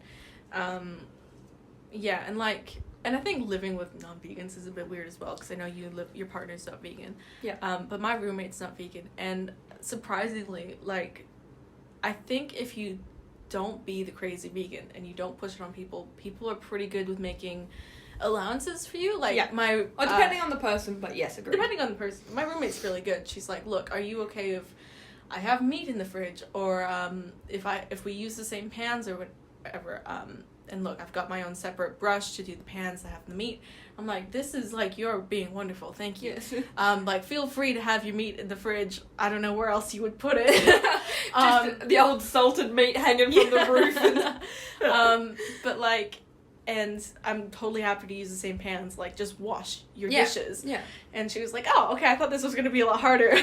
Yeah, and I think living with non-vegans is a bit weird as well, because I know your partner's not vegan. Yeah. But my roommate's not vegan, and surprisingly, I think if you don't be the crazy vegan and you don't push it on people are pretty good with making allowances for you. Depending on the person, but yes, agree. Depending on the person. My roommate's really good. She's like, look, are you okay if I have meat in the fridge, or if we use the same pans or whatever, and look, I've got my own separate brush to do the pans that have the meat. I'm like, this is like, you're being wonderful, thank you. Yes. Like, feel free to have your meat in the fridge. I don't know where else you would put it. Just the old salted meat hanging from the roof. But like, and I'm totally happy to use the same pans. Like, just wash your Yeah. dishes. Yeah. And she was like, oh, okay, I thought this was gonna be a lot harder.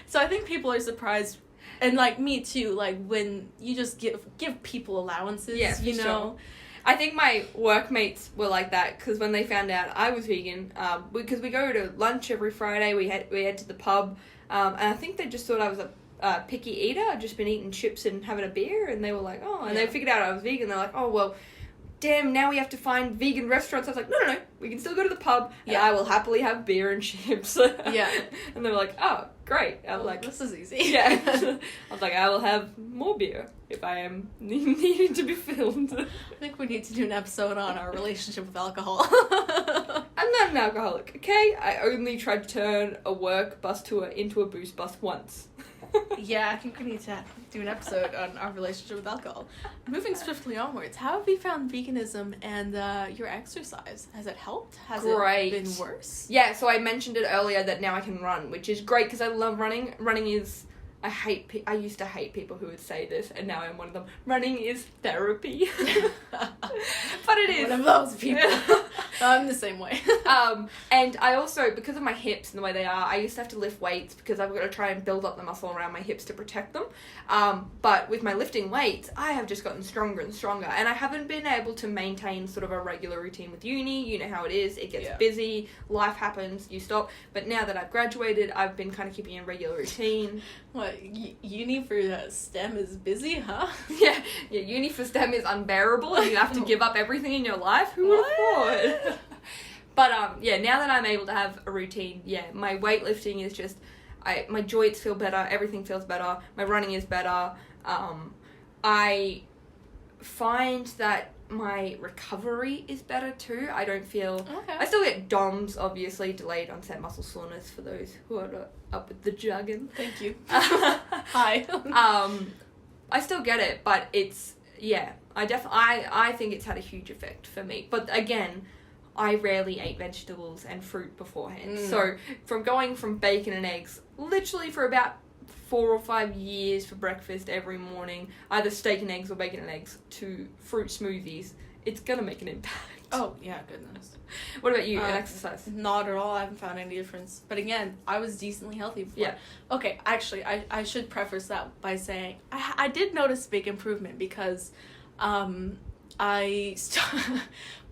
So I think people are surprised. And, like, me, too, like, when you just give people allowances, Yeah, you for know? sure. I think my workmates were like that, because when they found out I was vegan, because we go to lunch every Friday, we head to the pub, and I think they just thought I was a picky eater. I'd just been eating chips and having a beer, and they were like, oh, and they figured out I was vegan. They're like, oh, well, damn, now we have to find vegan restaurants. I was like, no, we can still go to the pub, and I will happily have beer and chips. Yeah. And they were like, oh, great. I was like, this is easy. yeah. I was like, I will have more beer if I am needing to be filled. I think we need to do an episode on our relationship with alcohol. I'm not an alcoholic, okay? I only tried to turn a work bus tour into a booze bus once. Yeah, I think we need to do an episode on our relationship with alcohol. Moving swiftly onwards, how have you found veganism and your exercise? Has it helped? Has Great. it been worse? Yeah, so I mentioned it earlier that now I can run, which is great because I love running. Running is... I used to hate people who would say this, and now I'm one of them. Running is therapy. But it is. One of those people. I'm the same way. And I also, because of my hips and the way they are, I used to have to lift weights because I've got to try and build up the muscle around my hips to protect them. But with my lifting weights, I have just gotten stronger and stronger, and I haven't been able to maintain sort of a regular routine with uni. You know how it is. It gets busy, life happens, you stop. But now that I've graduated, I've been kind of keeping a regular routine. What, uni for STEM is busy, huh? Yeah, uni for STEM is unbearable and you have to give up everything in your life. Who would have thought? But now that I'm able to have a routine, my weightlifting is just, my joints feel better, everything feels better, my running is better. I find that my recovery is better too. I don't feel... Okay. I still get DOMS, obviously, delayed onset muscle soreness, for those who are not up with the jargon. Thank you. Hi. I still get it, but it's... Yeah, I think it's had a huge effect for me. But again, I rarely ate vegetables and fruit beforehand. So from going from bacon and eggs, literally for about 4 or 5 years for breakfast every morning, either steak and eggs or bacon and eggs, to fruit smoothies, it's gonna make an impact. Oh, yeah, goodness. What about you and exercise? Not at all. I haven't found any difference. But again, I was decently healthy before. Yeah. Okay, actually, I should preface that by saying I did notice big improvement because I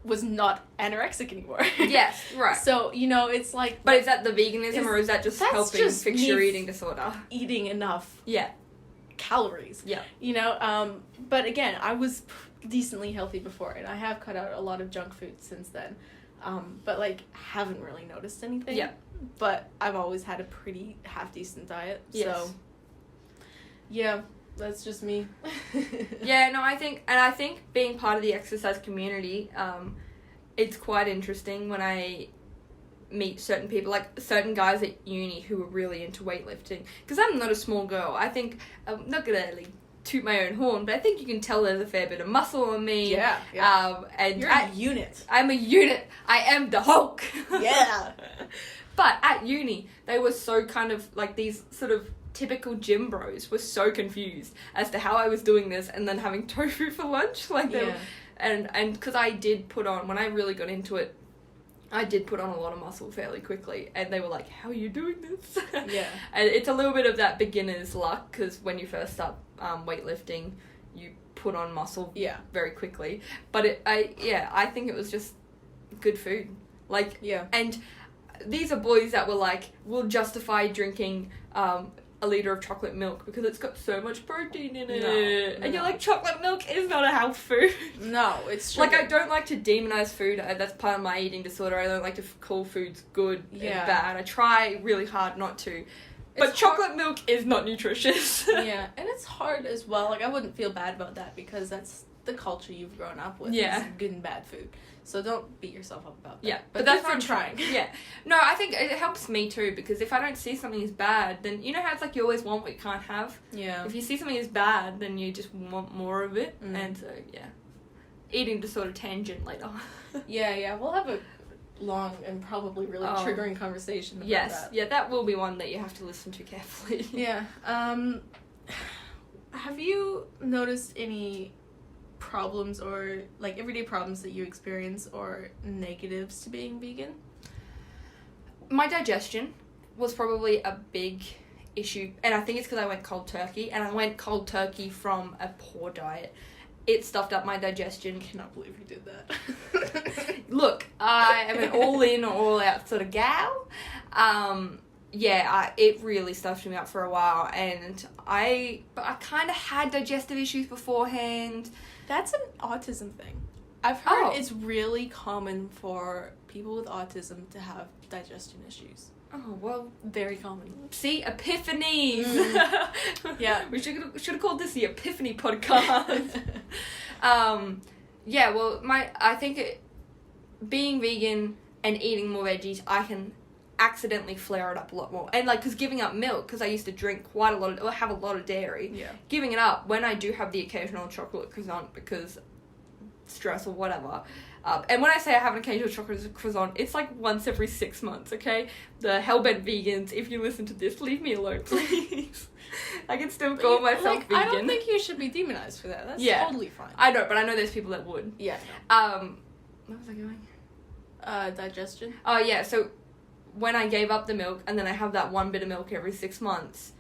was not anorexic anymore. Yes, right. So, it's like... But is that the veganism, or is that just helping just fix your eating disorder? Eating enough Yeah. calories. Yeah. But again, I was decently healthy before, and I have cut out a lot of junk food since then. But, haven't really noticed anything. Yeah. But I've always had a pretty half-decent diet. Yes. So, yeah, that's just me. Yeah, no, I think being part of the exercise community, it's quite interesting when I meet certain people, like certain guys at uni who are really into weightlifting. Because I'm not a small girl. I think, I'm not going to toot my own horn, but I think you can tell there's a fair bit of muscle on me. Yeah. And You're a unit. I'm a unit. I am the Hulk. Yeah. But at uni, they were so kind of these sort of typical gym bros were so confused as to how I was doing this and then having tofu for lunch. And because I did put on, when I really got into it, I did put on a lot of muscle fairly quickly, and they were like, how are you doing this? Yeah. And it's a little bit of that beginner's luck, because when you first start weightlifting, you put on muscle very quickly. But I think it was just good food. And these are boys that were like, will justify drinking a litre of chocolate milk because it's got so much protein in it. And you're like, chocolate milk is not a health food. No, it's sugar. I don't like to demonize food. That's part of my eating disorder. I don't like to call foods good and bad. I try really hard not to. But chocolate milk is not nutritious. Yeah, and it's hard as well. I wouldn't feel bad about that because that's the culture you've grown up with. Yeah. Is good and bad food. So don't beat yourself up about that. Yeah, but that's good for trying. Yeah. No, I think it helps me too, because if I don't see something as bad, then you know how it's like you always want what you can't have? Yeah. If you see something as bad, then you just want more of it. And so, yeah. Eating disorder tangent later. Yeah, we'll have a long and probably really triggering conversation about that. Yeah, that will be one that you have to listen to carefully. Yeah. Have you noticed any problems or like everyday problems that you experience or negatives to being vegan? My digestion was probably a big issue, and I think it's because I went cold turkey, and I went cold turkey from a poor diet. It stuffed up my digestion. I cannot believe you did that. Look, I am an all in or all out sort of gal. It really stuffed me up for a while, and I kind of had digestive issues beforehand. That's an autism thing. I've heard it's really common for people with autism to have digestion issues. Oh, well, very common. See, epiphanies. Yeah. We should have called this the Epiphany podcast. I think being vegan and eating more veggies, I can accidentally flare it up a lot more. And because giving up milk, because I used to drink quite a lot or have a lot of dairy. Yeah. Giving it up when I do have the occasional chocolate croissant because stress or whatever. And when I say I have an occasional chocolate croissant, it's like once every 6 months, okay? The hellbent vegans, if you listen to this, leave me alone, please. I can still call myself vegan. I don't think you should be demonized for that. That's totally fine. I know, but I know there's people that would. Yeah. Where was I going? Digestion. Oh, yeah, so when I gave up the milk, and then I have that one bit of milk every 6 months,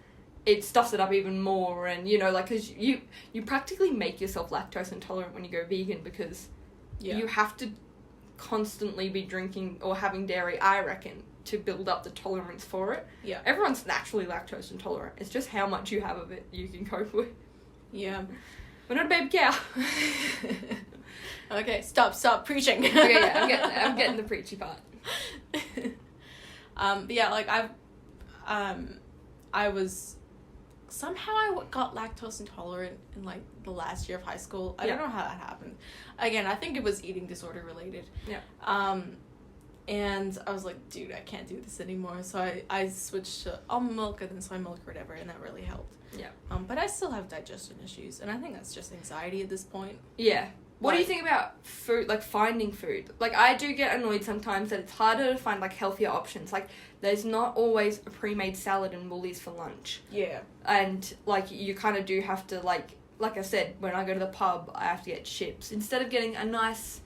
it stuffs it up even more, and, because you practically make yourself lactose intolerant when you go vegan, because you have to constantly be drinking or having dairy, I reckon, to build up the tolerance for it. Yeah. Everyone's naturally lactose intolerant. It's just how much you have of it you can cope with. Yeah. We're not a baby cow. Okay, stop preaching. Okay, yeah, I'm getting the preachy part. I got lactose intolerant in like the last year of high school. I don't know how that happened. Again, I think it was eating disorder related. Yeah. And I was like, dude, I can't do this anymore. So I switched to almond milk and then soy milk or whatever, and that really helped. Yeah. But I still have digestion issues, and I think that's just anxiety at this point. Yeah. What do you think about food, like finding food? Like, I do get annoyed sometimes that it's harder to find, like, healthier options. Like, there's not always a pre-made salad in Woolies for lunch. Yeah. And, like, you kind of do have to, like I said, when I go to the pub, I have to get chips. Instead of getting a nice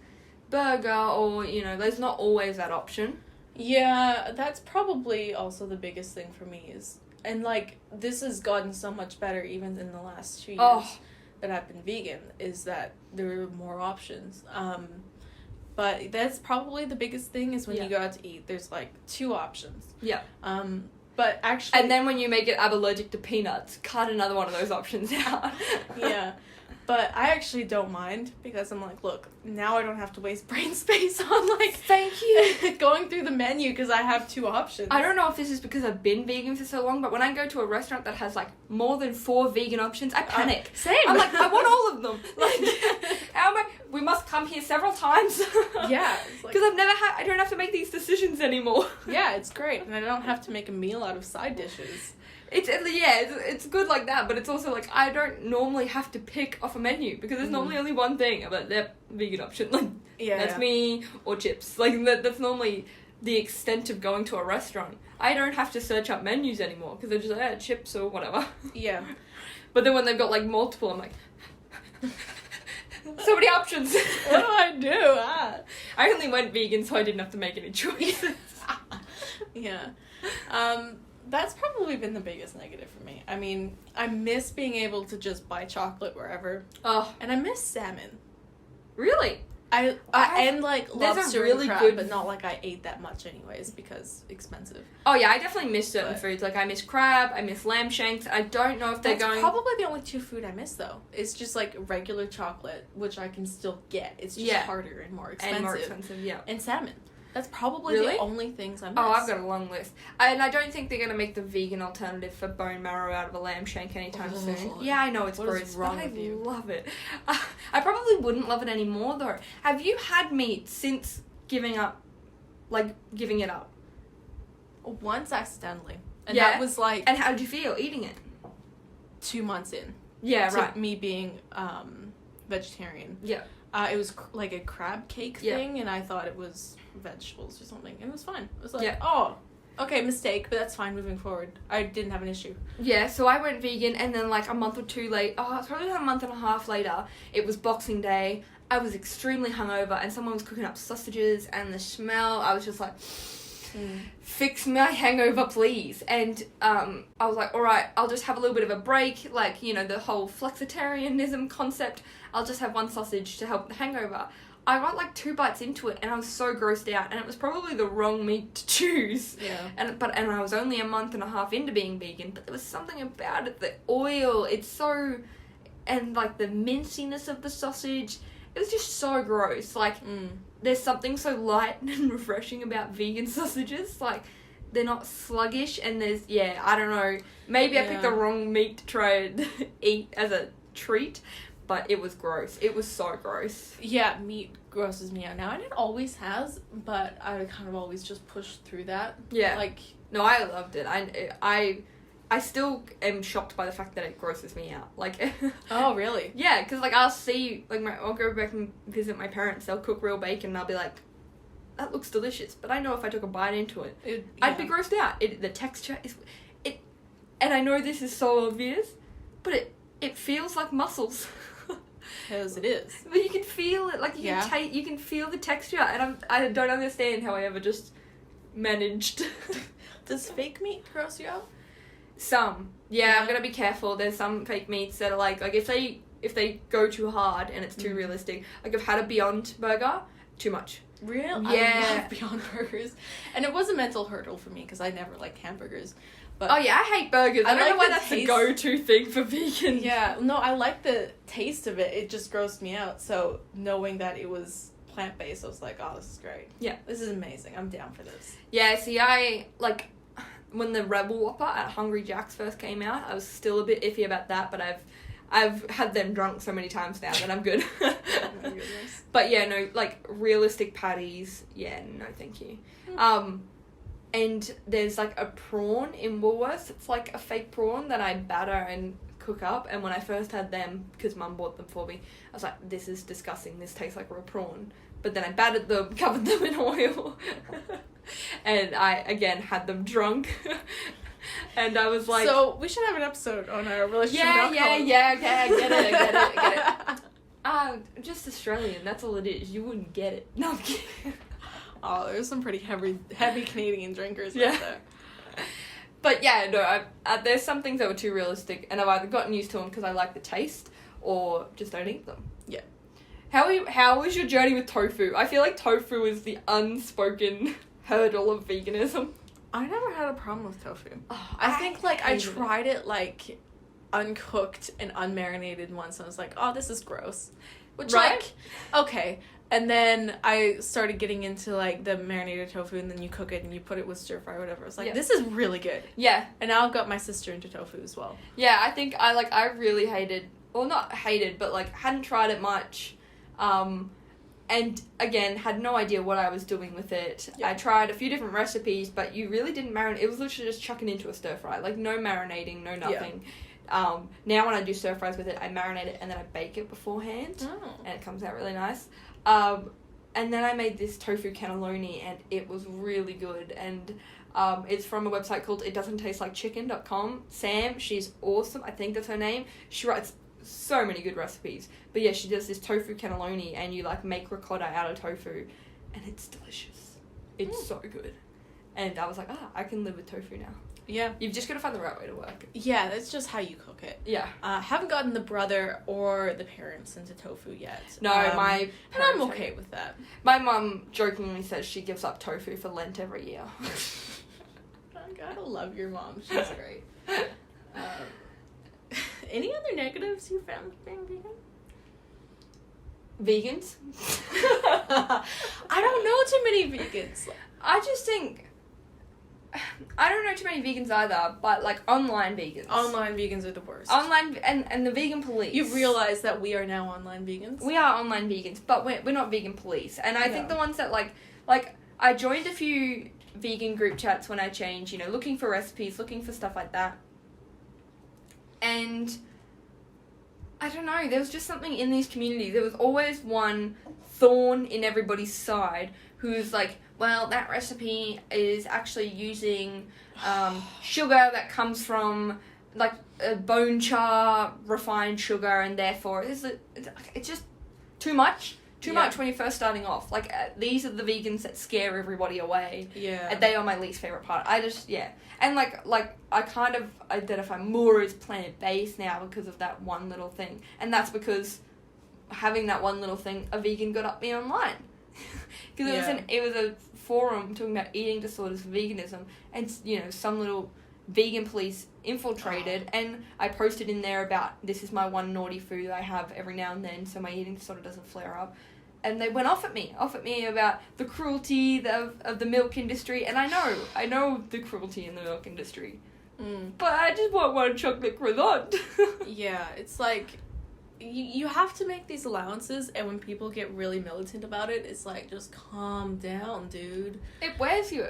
burger or, there's not always that option. Yeah, that's probably also the biggest thing for me is... And, like, this has gotten so much better even in the last 2 years that I've been vegan, is that there are more options. But that's probably the biggest thing is when you go out to eat, there's, like, 2 options. Yeah. But actually... And then when you make it, I'm allergic to peanuts, cut another one of those options out. Yeah. But I actually don't mind, because I'm like, look, now I don't have to waste brain space on, like... Thank you. Going through the menu, because I have 2 options. I don't know if this is because I've been vegan for so long, but when I go to a restaurant that has, like, more than 4 vegan options, I panic. Same. I'm like, I want all of them. Like, how am I... We must come here several times. Yeah. Because I don't have to make these decisions anymore. Yeah, it's great. And I don't have to make a meal out of side dishes. It's good like that, but it's also like I don't normally have to pick off a menu because there's normally only one thing about that vegan option. Like that's me or chips. Like that's normally the extent of going to a restaurant. I don't have to search up menus anymore because they're just like chips or whatever. Yeah. But then when they've got like multiple, I'm like so many options. What do I do? I only went vegan so I didn't have to make any choices. Yeah. That's probably been the biggest negative for me. I mean, I miss being able to just buy chocolate wherever. Oh. And I miss salmon. Really? And like lobster really and crab, good... but not like I ate that much anyways because expensive. Oh yeah, I definitely miss certain foods. Like I miss crab, I miss lamb shanks. I don't know if they're going... That's probably the only 2 food I miss though. It's just like regular chocolate, which I can still get. It's just harder and more expensive. Yeah. And salmon. That's probably Really? the only things I miss. Oh, I've got a long list. And I don't think they're going to make the vegan alternative for bone marrow out of a lamb shank anytime soon. Yeah, I know it's What gross, is wrong but with you? I love it. I probably wouldn't love it anymore, though. Have you had meat since giving it up? Once accidentally. And Yeah. that was like And how did you feel eating it? 2 months in. Yeah, to right. me being vegetarian. Yeah. It was like a crab cake Yeah. thing, and I thought it was vegetables or something, and it was fine. It was like, Yeah. oh, okay, mistake, but that's fine moving forward. I didn't have an issue. Yeah, so I went vegan, and then like a month or two later, it's probably about a month and a half later, it was Boxing Day. I was extremely hungover, and someone was cooking up sausages, and the smell, I was just like, fix my hangover, please. And I was like, all right, I'll just have a little bit of a break, like, you know, the whole flexitarianism concept. I'll just have one sausage to help the hangover. I got like 2 bites into it, and I was so grossed out, and it was probably the wrong meat to choose. Yeah. And I was only a month and a half into being vegan, but there was something about it, the oil, it's so, and like the minciness of the sausage, it was just so gross. Like, there's something so light and refreshing about vegan sausages, like, they're not sluggish, and there's, I don't know, maybe I picked the wrong meat to try and eat as a treat, but it was gross. It was so gross. Yeah, meat grosses me out now, and it always has, but I kind of always just pushed through that. Yeah. Like, no, I loved it. I still am shocked by the fact that it grosses me out. Like, oh, really? yeah, because, like, I'll see, like, I'll go back and visit my parents, they'll cook real bacon, and I'll be like, that looks delicious, but I know if I took a bite into it, I'd be grossed out. The texture is, and I know this is so obvious, but it feels like muscles. Because it is. But you can feel it, like, you can feel the texture, and I don't understand how I ever just managed. Does fake meat gross you out? Some. Yeah, I'm gonna be careful. There's some fake meats that are like if they go too hard and it's too realistic. Like, I've had a Beyond Burger, too much. Really? Yeah. I love Beyond Burgers. And it was a mental hurdle for me because I never liked hamburgers. But Oh yeah, I hate burgers. I don't know why that's the taste. go-to thing for vegans. Yeah, no, I like the taste of it. It just grossed me out. So knowing that it was plant-based, I was like, oh, this is great. Yeah. This is amazing. I'm down for this. Yeah, see, I, like, when the Rebel Whopper at Hungry Jack's first came out, I was still a bit iffy about that, but I've had them drunk so many times now that I'm good. Oh my goodness. But yeah, no, like, realistic patties, no thank you. And there's, like, a prawn in Woolworths. It's, like, a fake prawn that I batter and cook up. And when I first had them, because Mum bought them for me, I was like, this is disgusting. This tastes like raw prawn. But then I battered them, covered them in oil. And I, again, had them drunk. And I was like... So, we should have an episode on our relationship with alcohol. Yeah, okay, I get it. Just Australian, that's all it is. You wouldn't get it. No, I'm kidding. Oh, there's some pretty heavy Canadian drinkers out there. But yeah, no, there's some things that were too realistic, and I've either gotten used to them because I like the taste, or just don't eat them. Yeah. How was your journey with tofu? I feel like tofu is the unspoken hurdle of veganism. I never had a problem with tofu. Oh, I think, like, I hated it. tried it, like, uncooked and unmarinated once, and I was like, oh, this is gross. Which, Right? like, okay. And then I started getting into, like, the marinated tofu, and then you cook it and you put it with stir fry or whatever. I was like, this is really good. Yeah. And now I've got my sister into tofu as well. Yeah, I think I really hated, well, not hated, but, like, hadn't tried it much. And again, had no idea what I was doing with it. Yeah. I tried a few different recipes, but you really didn't marinate. It was literally just chucking into a stir fry. Like, no marinating, no nothing. Yeah. Now when I do stir fries with it, I marinate it and then I bake it beforehand. Oh. And it comes out really nice. And then I made this tofu cannelloni, and it was really good. And it's from a website called itdoesn'ttastelikechicken.com. Sam, she's awesome. I think that's her name. She writes so many good recipes. But yeah, she does this tofu cannelloni, and you, like, make ricotta out of tofu, and it's delicious. It's so good. And I was like, I can live with tofu now. Yeah. You've just got to find the right way to work. Yeah, that's just how you cook it. Yeah. Haven't gotten the brother or the parents into tofu yet. No, my and I'm parents okay with that. My mum jokingly says she gives up tofu for Lent every year. I gotta love your mom. She's great. Any other negatives you found with being vegan? Vegans. I don't know too many vegans. I just think... I don't know too many vegans either, but, like, online vegans. Online vegans are the worst. Online... And the vegan police. You realize that we are now online vegans? We are online vegans, but we're not vegan police. And I think the ones that, like, I joined a few vegan group chats when I changed, you know, looking for recipes, looking for stuff like that. And... I don't know, there was just something in these communities. There was always one thorn in everybody's side who's like, well, that recipe is actually using sugar that comes from, like, bone char, refined sugar, and therefore it's just too much. Too much when you're first starting off. Like, these are the vegans that scare everybody away. Yeah. And they are my least favourite part. And, like, I kind of identify more as plant-based now because of that one little thing. And that's because having that one little thing, a vegan got up me online. Because it was a forum talking about eating disorders for veganism. And, you know, some little vegan police infiltrated. And I posted in there about, this is my one naughty food I have every now and then so my eating disorder doesn't flare up. And they went off at me about the cruelty of the milk industry. And I know the cruelty in the milk industry. But I just want one chocolate croissant. Yeah, it's like, you have to make these allowances, and when people get really militant about it, it's like, just calm down, dude. It wears you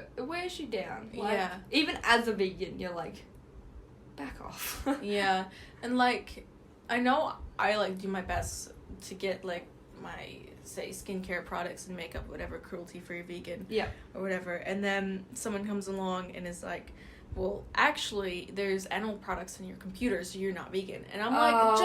down. Like, yeah. Even as a vegan, you're like, back off. Yeah. And, like, I know I, like, do my best to get, like, my, say, skincare products and makeup, whatever, cruelty-free vegan. Yeah. Or whatever. And then someone comes along and is like, well, actually, there's animal products in your computer, so you're not vegan. And I'm like,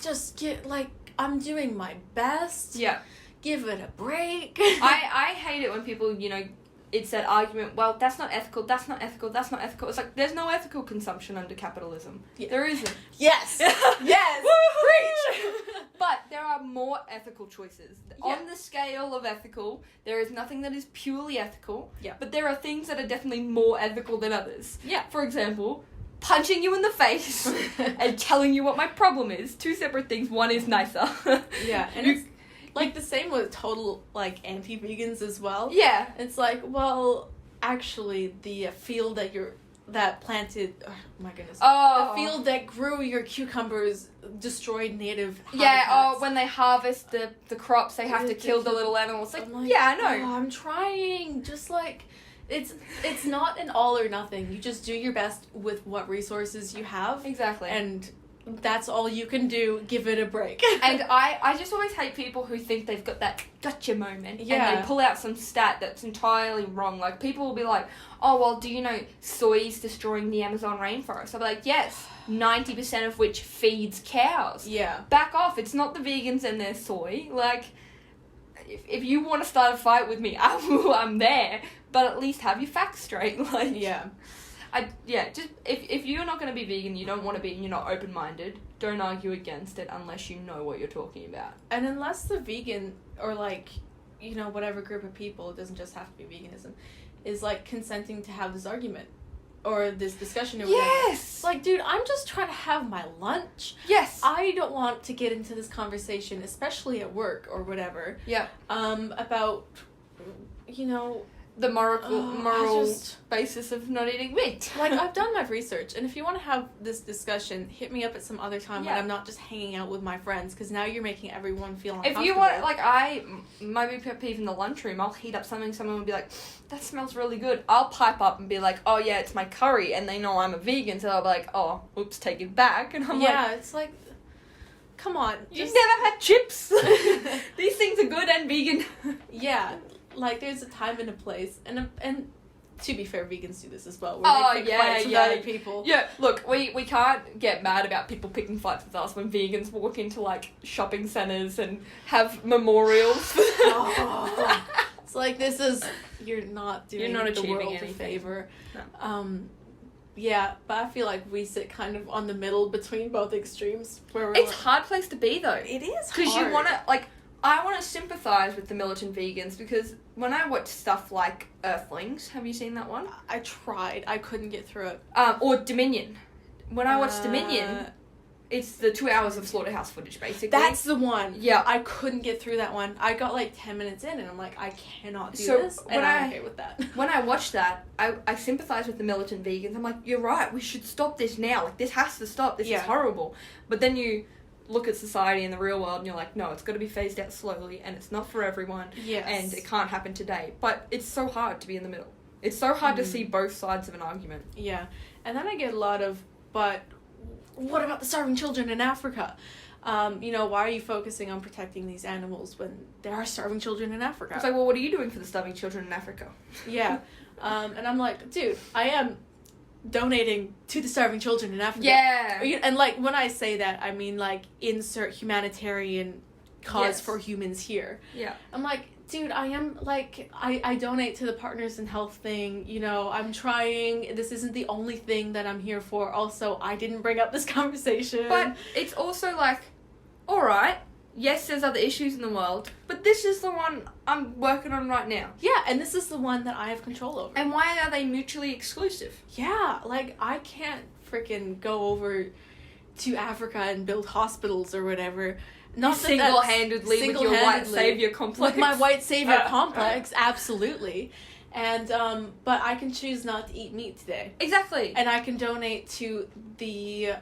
just get, like, I'm doing my best. Yeah. Give it a break. I hate it when people, you know, it's that argument, well, that's not ethical, that's not ethical, that's not ethical. It's like, there's no ethical consumption under capitalism. Yeah. There isn't. Yes! Yes! Preach! But there are more ethical choices. Yeah. On the scale of ethical, there is nothing that is purely ethical. Yeah. But there are things that are definitely more ethical than others. Yeah. For example, punching you in the face and telling you what my problem is. Two separate things. One is nicer. Yeah. And it's like the same with total, like, anti-vegans as well. Yeah. It's like, well, actually, the field that planted, oh my goodness. Oh. The field that grew your cucumbers destroyed native habitats. Yeah, when they harvest the crops, they have to kill the little animals. Like, yeah, I know. Oh, I'm trying. Just, like, it's not an all or nothing. You just do your best with what resources you have. Exactly. And that's all you can do. Give it a break. And I just always hate people who think they've got that gotcha moment. Yeah. And they pull out some stat that's entirely wrong. Like, people will be like, oh, well, do you know soy's destroying the Amazon rainforest? I'll be like, yes, 90% of which feeds cows. Yeah. Back off. It's not the vegans and their soy. Like, if you want to start a fight with me, I'm there. But at least have your facts straight. Like, Yeah. Just if you're not going to be vegan, you don't want to be, and you're not open-minded, don't argue against it unless you know what you're talking about. And unless the vegan, or, like, you know, whatever group of people, it doesn't just have to be veganism, is, like, consenting to have this argument or this discussion or whatever. Yes! It's like, dude, I'm just trying to have my lunch. Yes! I don't want to get into this conversation, especially at work or whatever. Yeah. About, you know, The moral just, basis of not eating meat. like, I've done my research, and if you want to have this discussion, hit me up at some other time when Yeah. I'm not just hanging out with my friends, because now you're making everyone feel uncomfortable. If you want, like, my big pet peeve in the lunchroom, I'll heat up something, someone will be like, that smells really good. I'll pipe up and be like, oh yeah, it's my curry, and they know I'm a vegan, so they'll be like, oh, oops, take it back, and I'm like, it's like, come on. you've never had chips. These things are good and vegan. Yeah, like, there's a time and a place, and to be fair, vegans do this as well, where they pick fights with other people. Yeah, look, we can't get mad about people picking fights with us when vegans walk into, like, shopping centres and have memorials. It's like, you're not doing You're not the achieving world anything. a favor. No. Yeah, but I feel like we sit kind of on the middle between both extremes. Where we're It's a hard place to be, though. It is hard. Because you want to, like, I want to sympathise with the militant vegans, because when I watch stuff like Earthlings, have you seen that one? I tried. I couldn't get through it. Or Dominion. When I watch Dominion, It's the 2 hours of slaughterhouse footage, basically. That's the one. Yeah. I couldn't get through that one. I got like 10 minutes in and I'm like, I cannot do So this. And I'm okay with that. When I watched that, I sympathise with the militant vegans. I'm like, you're right, we should stop this now. Like, this has to stop. This is horrible. But then you look at society in the real world and you're like, no, it's got to be phased out slowly and it's not for everyone. Yes. And it can't happen today. But it's so hard to be in the middle. It's so hard to see both sides of an argument. Yeah. And then I get a lot of, but what about the starving children in Africa? You know, why are you focusing on protecting these animals when there are starving children in Africa? It's like, well, what are you doing for the starving children in Africa? Yeah. And I'm like, dude, I am donating to the starving children in Africa. Yeah. And like, when I say that, I mean like insert humanitarian cause for humans here. Yeah. I'm like, dude, I am like, I donate to the Partners in Health thing, you know, I'm trying, this isn't the only thing that I'm here for. Also, I didn't bring up this conversation. But it's also like, alright, yes, there's other issues in the world, but this is the one I'm working on right now. Yeah, and this is the one that I have control over. And why are they mutually exclusive? Yeah, like, I can't freaking go over to Africa and build hospitals or whatever. Not single-handedly with your white savior complex. With my white savior complex, absolutely. And, but I can choose not to eat meat today. Exactly. And I can donate to the,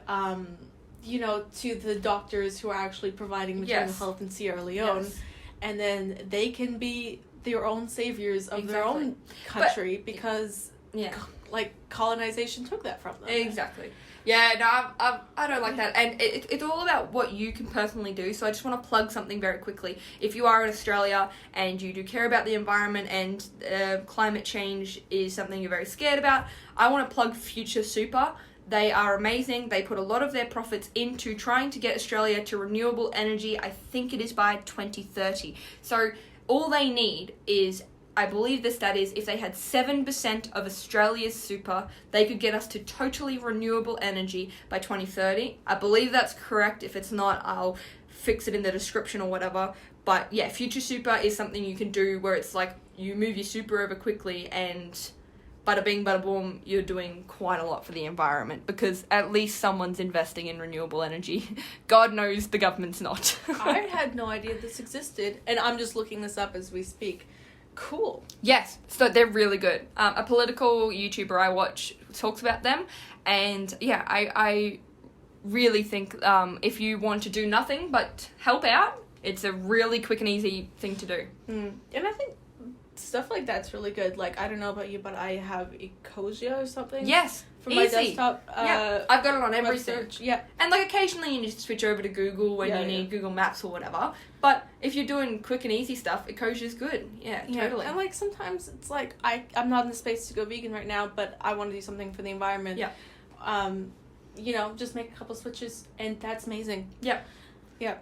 you know, to the doctors who are actually providing maternal health in Sierra Leone. Yes. And then they can be their own saviors of their own country because, like, colonization took that from them. Exactly. Yeah, no, I don't like that. And it's all about what you can personally do. So I just want to plug something very quickly. If you are in Australia and you do care about the environment and climate change is something you're very scared about, I want to plug Future Super. They are amazing. They put a lot of their profits into trying to get Australia to renewable energy. I think it is by 2030. So all they need is, I believe the stat is, if they had 7% of Australia's super, they could get us to totally renewable energy by 2030. I believe that's correct. If it's not, I'll fix it in the description or whatever. But yeah, Future Super is something you can do where it's like you move your super over quickly and bada bing, bada boom, you're doing quite a lot for the environment because at least someone's investing in renewable energy. God knows the government's not. I had no idea this existed, and I'm just looking this up as we speak. Cool. Yes, so they're really good. A political YouTuber I watch talks about them, and yeah, I really think if you want to do nothing but help out, it's a really quick and easy thing to do. And I think stuff like that's really good. Like, I don't know about you, but I have Ecosia or something. Yes, for my desktop. Yeah, I've got it on everything. Search. Yeah, and like occasionally you need to switch over to Google when you need Google Maps or whatever. But if you're doing quick and easy stuff, Ecosia's good. Yeah, totally. And like sometimes it's like I'm not in the space to go vegan right now, but I want to do something for the environment. Yeah. You know, just make a couple switches, and that's amazing. Yeah. Yeah.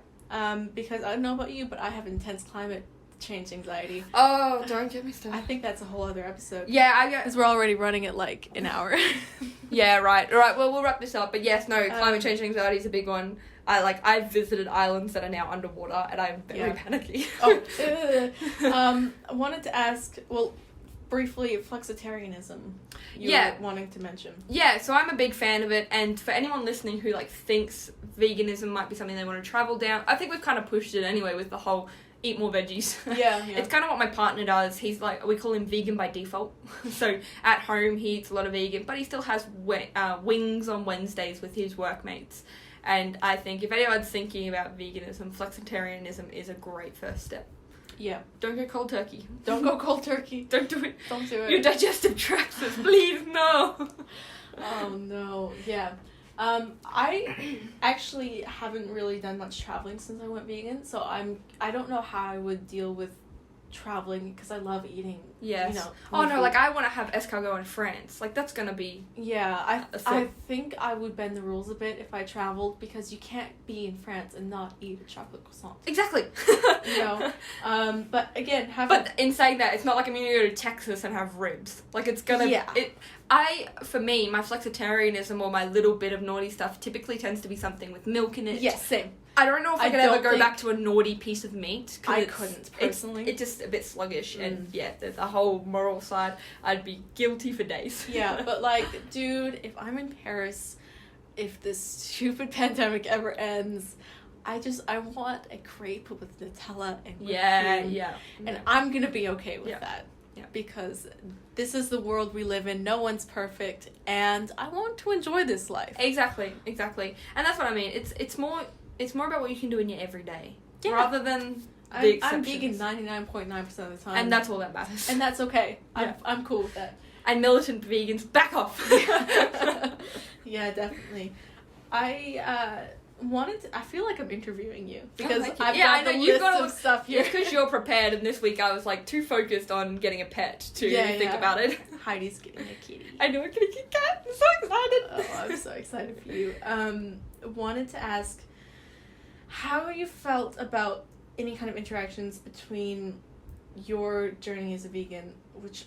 Because I don't know about you, but I have intense climate change anxiety. Oh, don't get me started. I think that's a whole other episode. Yeah, because we're already running it like an hour. Yeah, right. All right, well, we'll wrap this up. But yes, no, climate change anxiety is a big one. I've visited islands that are now underwater, and I'm very panicky. I wanted to ask, well, briefly, flexitarianism. You were wanting to mention. Yeah, so I'm a big fan of it, and for anyone listening who like thinks veganism might be something they want to travel down, I think we've kind of pushed it anyway with the whole eat more veggies. Yeah. It's kind of what my partner does. He's like, we call him vegan by default. So at home he eats a lot of vegan, but he still has wings on Wednesdays with his workmates. And I think if anyone's thinking about veganism, flexitarianism is a great first step. Yeah. Don't go cold turkey. Don't go cold turkey. Don't do it. Don't do it. Your digestive tract says, please, no. Oh, no. Yeah. I actually haven't really done much traveling since I went vegan, so I don't know how I would deal with traveling because I love eating. Yes. You know, oh no, food. like I want to have escargot in France. Like that's gonna be. Yeah, I think I would bend the rules a bit if I traveled because you can't be in France and not eat a chocolate croissant. Exactly. You know, but again, But in saying that, it's not like I'm gonna go to Texas and have ribs. Like it's gonna. Yeah. For me, my flexitarianism or my little bit of naughty stuff typically tends to be something with milk in it. Yes, same. I don't know if I could ever go back to a naughty piece of meat. I couldn't, personally. It's just a bit sluggish, and the whole moral side, I'd be guilty for days. Yeah, but like, dude, if I'm in Paris, if this stupid pandemic ever ends, I want a crepe with Nutella and whipped cream. Yeah. And I'm going to be okay with that. Yeah. Because this is the world we live in. No one's perfect. And I want to enjoy this life. Exactly. And that's what I mean. It's more about what you can do in your everyday. Yeah. Rather than I'm vegan 99.9% of the time. And that's all that matters. And that's okay. Yeah. I'm cool with that. And militant vegans, back off! Yeah, definitely. I feel like I'm interviewing you. Because thank you. I've I got know, the you've list got of stuff here. It's because you're prepared, and this week I was, like, too focused on getting a pet to think about it. Heidi's getting a kitty. I know, I'm getting a cat! I'm so excited! Oh, I'm so excited for you. Wanted to ask how you felt about any kind of interactions between your journey as a vegan, which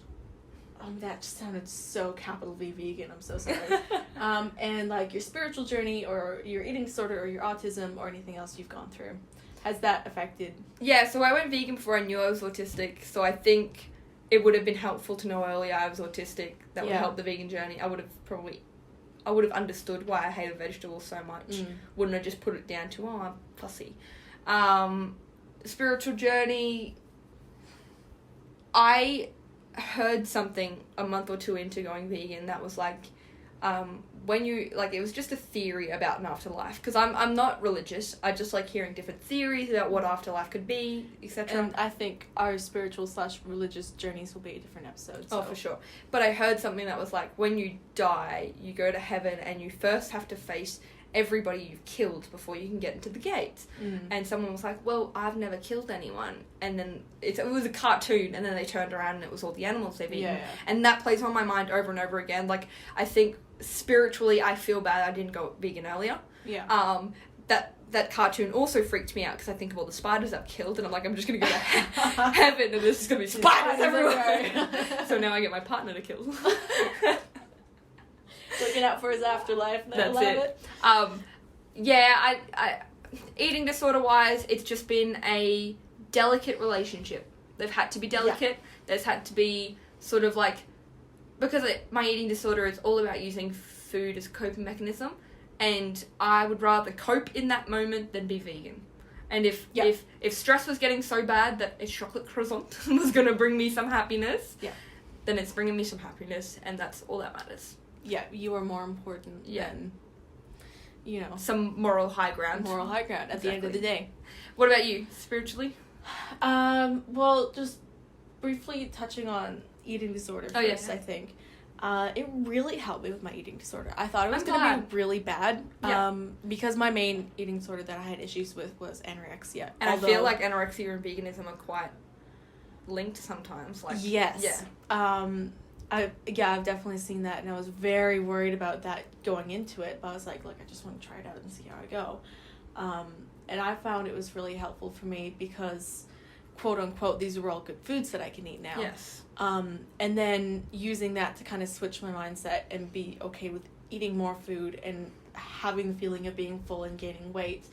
that just sounded so capital V vegan, I'm so sorry. And like your spiritual journey or your eating disorder or your autism or anything else you've gone through. Has that affected? Yeah, so I went vegan before I knew I was autistic, so I think it would have been helpful to know earlier I was autistic. That would help the vegan journey. I would have understood why I hated vegetables so much. Wouldn't have just put it down to, I'm fussy. Spiritual journey, I heard something a month or two into going vegan that was like, when you, like, it was just a theory about an afterlife, because I'm not religious. I just like hearing different theories about what afterlife could be, etc. And I think our spiritual / religious journeys will be a different episode. So. Oh, for sure. But I heard something that was like, when you die, you go to heaven and you first have to face everybody you've killed before you can get into the gates. And someone was like, well, I've never killed anyone. And then it was a cartoon, and then they turned around and it was all the animals they've eaten. And that plays on my mind over and over again. Like, I think spiritually I feel bad I didn't go vegan earlier. That cartoon also freaked me out because I think of all the spiders I've killed, and I'm like, I'm just going to go to heaven and there's just going to be spiders everywhere. So now I get my partner to kill. Looking out for his afterlife. That's it. I eating disorder wise, it's just been a delicate relationship. They've had to be delicate. There's had to be sort of like, because my eating disorder is all about using food as a coping mechanism, and I would rather cope in that moment than be vegan. And if stress was getting so bad that a chocolate croissant was going to bring me some happiness, then it's bringing me some happiness, and that's all that matters. Yeah, you are more important than, some moral high ground. At the end of the day. What about you, spiritually? Well, just briefly touching on eating disorder first, I think. It really helped me with my eating disorder. I thought it was going to be really bad, because my main eating disorder that I had issues with was anorexia. And I feel like anorexia and veganism are quite linked sometimes. Like, yes. I've definitely seen that, and I was very worried about that going into it, but I was like, look, I just want to try it out and see how I go. And I found it was really helpful for me because, quote unquote, these are all good foods that I can eat now. Yes. And then using that to kind of switch my mindset and be okay with eating more food and having the feeling of being full and gaining weight.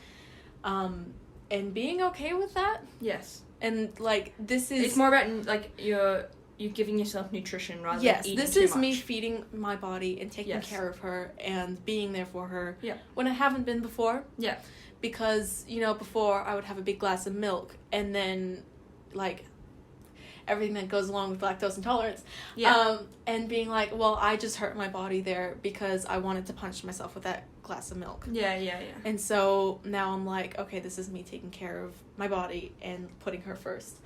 And being okay with that. Yes. And, like, this is... It's more about, like, you're giving yourself nutrition rather than eating too much. Yes, this is me feeding my body and taking care of her and being there for her. Yeah. When I haven't been before. Yeah. Because, before I would have a big glass of milk and then, like, everything that goes along with lactose intolerance. Yeah. And being like, well, I just hurt my body there because I wanted to punch myself with that glass of milk. Yeah. And so now I'm like, okay, this is me taking care of my body and putting her first.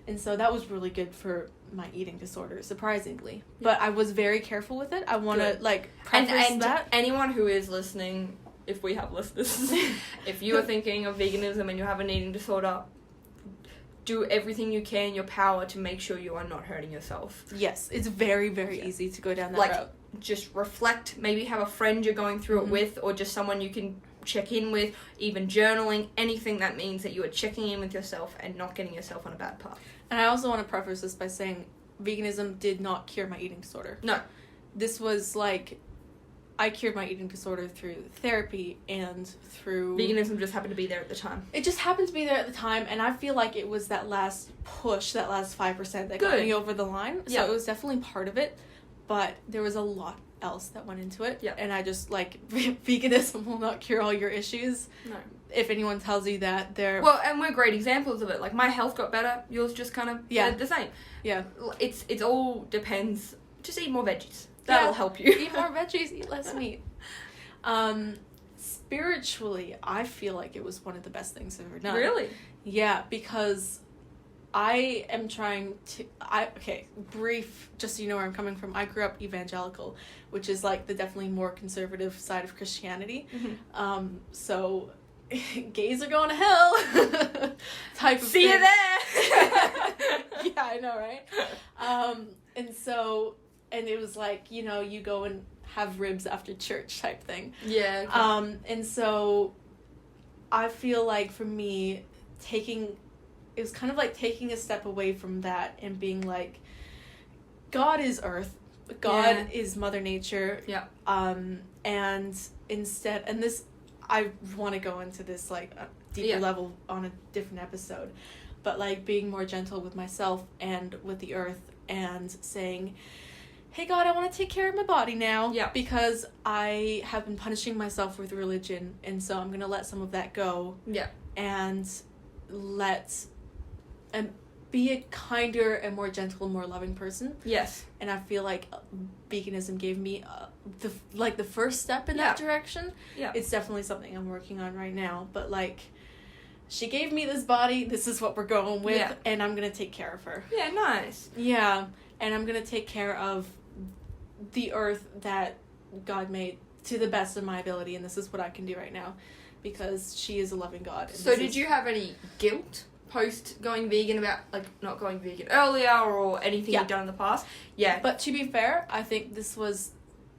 And so that was really good for my eating disorder, surprisingly. Yeah. But I was very careful with it. I want to, like, preface and that. Anyone who is listening, if we have listeners, if you are thinking of veganism and you have an eating disorder, do everything you can in your power to make sure you are not hurting yourself. Yes, it's very, very easy to go down that route. Just reflect, maybe have a friend you're going through it with, or just someone you can check in with, even journaling, anything that means that you are checking in with yourself and not getting yourself on a bad path. And I also want to preface this by saying veganism did not cure my eating disorder. No. This was like, I cured my eating disorder through therapy and through... Veganism just happened to be there at the time. It just happened to be there at the time, and I feel like it was that last push, that last 5% that got me over the line. So it was definitely part of it, but there was a lot else that went into it. Yeah. And I just, like, veganism will not cure all your issues. No. If anyone tells you that they're... Well, and we're great examples of it. Like, my health got better, yours just kind of stayed the same. Yeah. It's all depends. Just eat more veggies. That'll help you. Eat more veggies, eat less meat. Spiritually, I feel like it was one of the best things I've ever done. Really? Yeah, because I am trying to... brief, just so you know where I'm coming from. I grew up evangelical, which is, like, the definitely more conservative side of Christianity. Mm-hmm. So... gays are going to hell type of See thing. you there. Yeah, I know, right? And it was like, you know, you go and have ribs after church type thing. Yeah. Okay. And so I feel like for me, it was kind of like taking a step away from that and being like, God is earth, God is Mother Nature. Yeah. And instead, and this, I want to go into this, like, a deeper level on a different episode, but, like, being more gentle with myself and with the earth and saying, hey, God, I want to take care of my body now. Yeah. Because I have been punishing myself with religion, and so I'm going to let some of that go. Yeah. And be a kinder and more gentle and more loving person. Yes. And I feel like veganism gave me the first step in that direction. Yeah. It's definitely something I'm working on right now. But, like, she gave me this body. This is what we're going with. And I'm going to take care of her. Yeah, nice. Yeah. And I'm going to take care of the earth that God made to the best of my ability. And this is what I can do right now. Because she is a loving God. So did you have any guilt post going vegan about, like, not going vegan earlier or anything you've done in the past? Yeah. But to be fair, I think this was,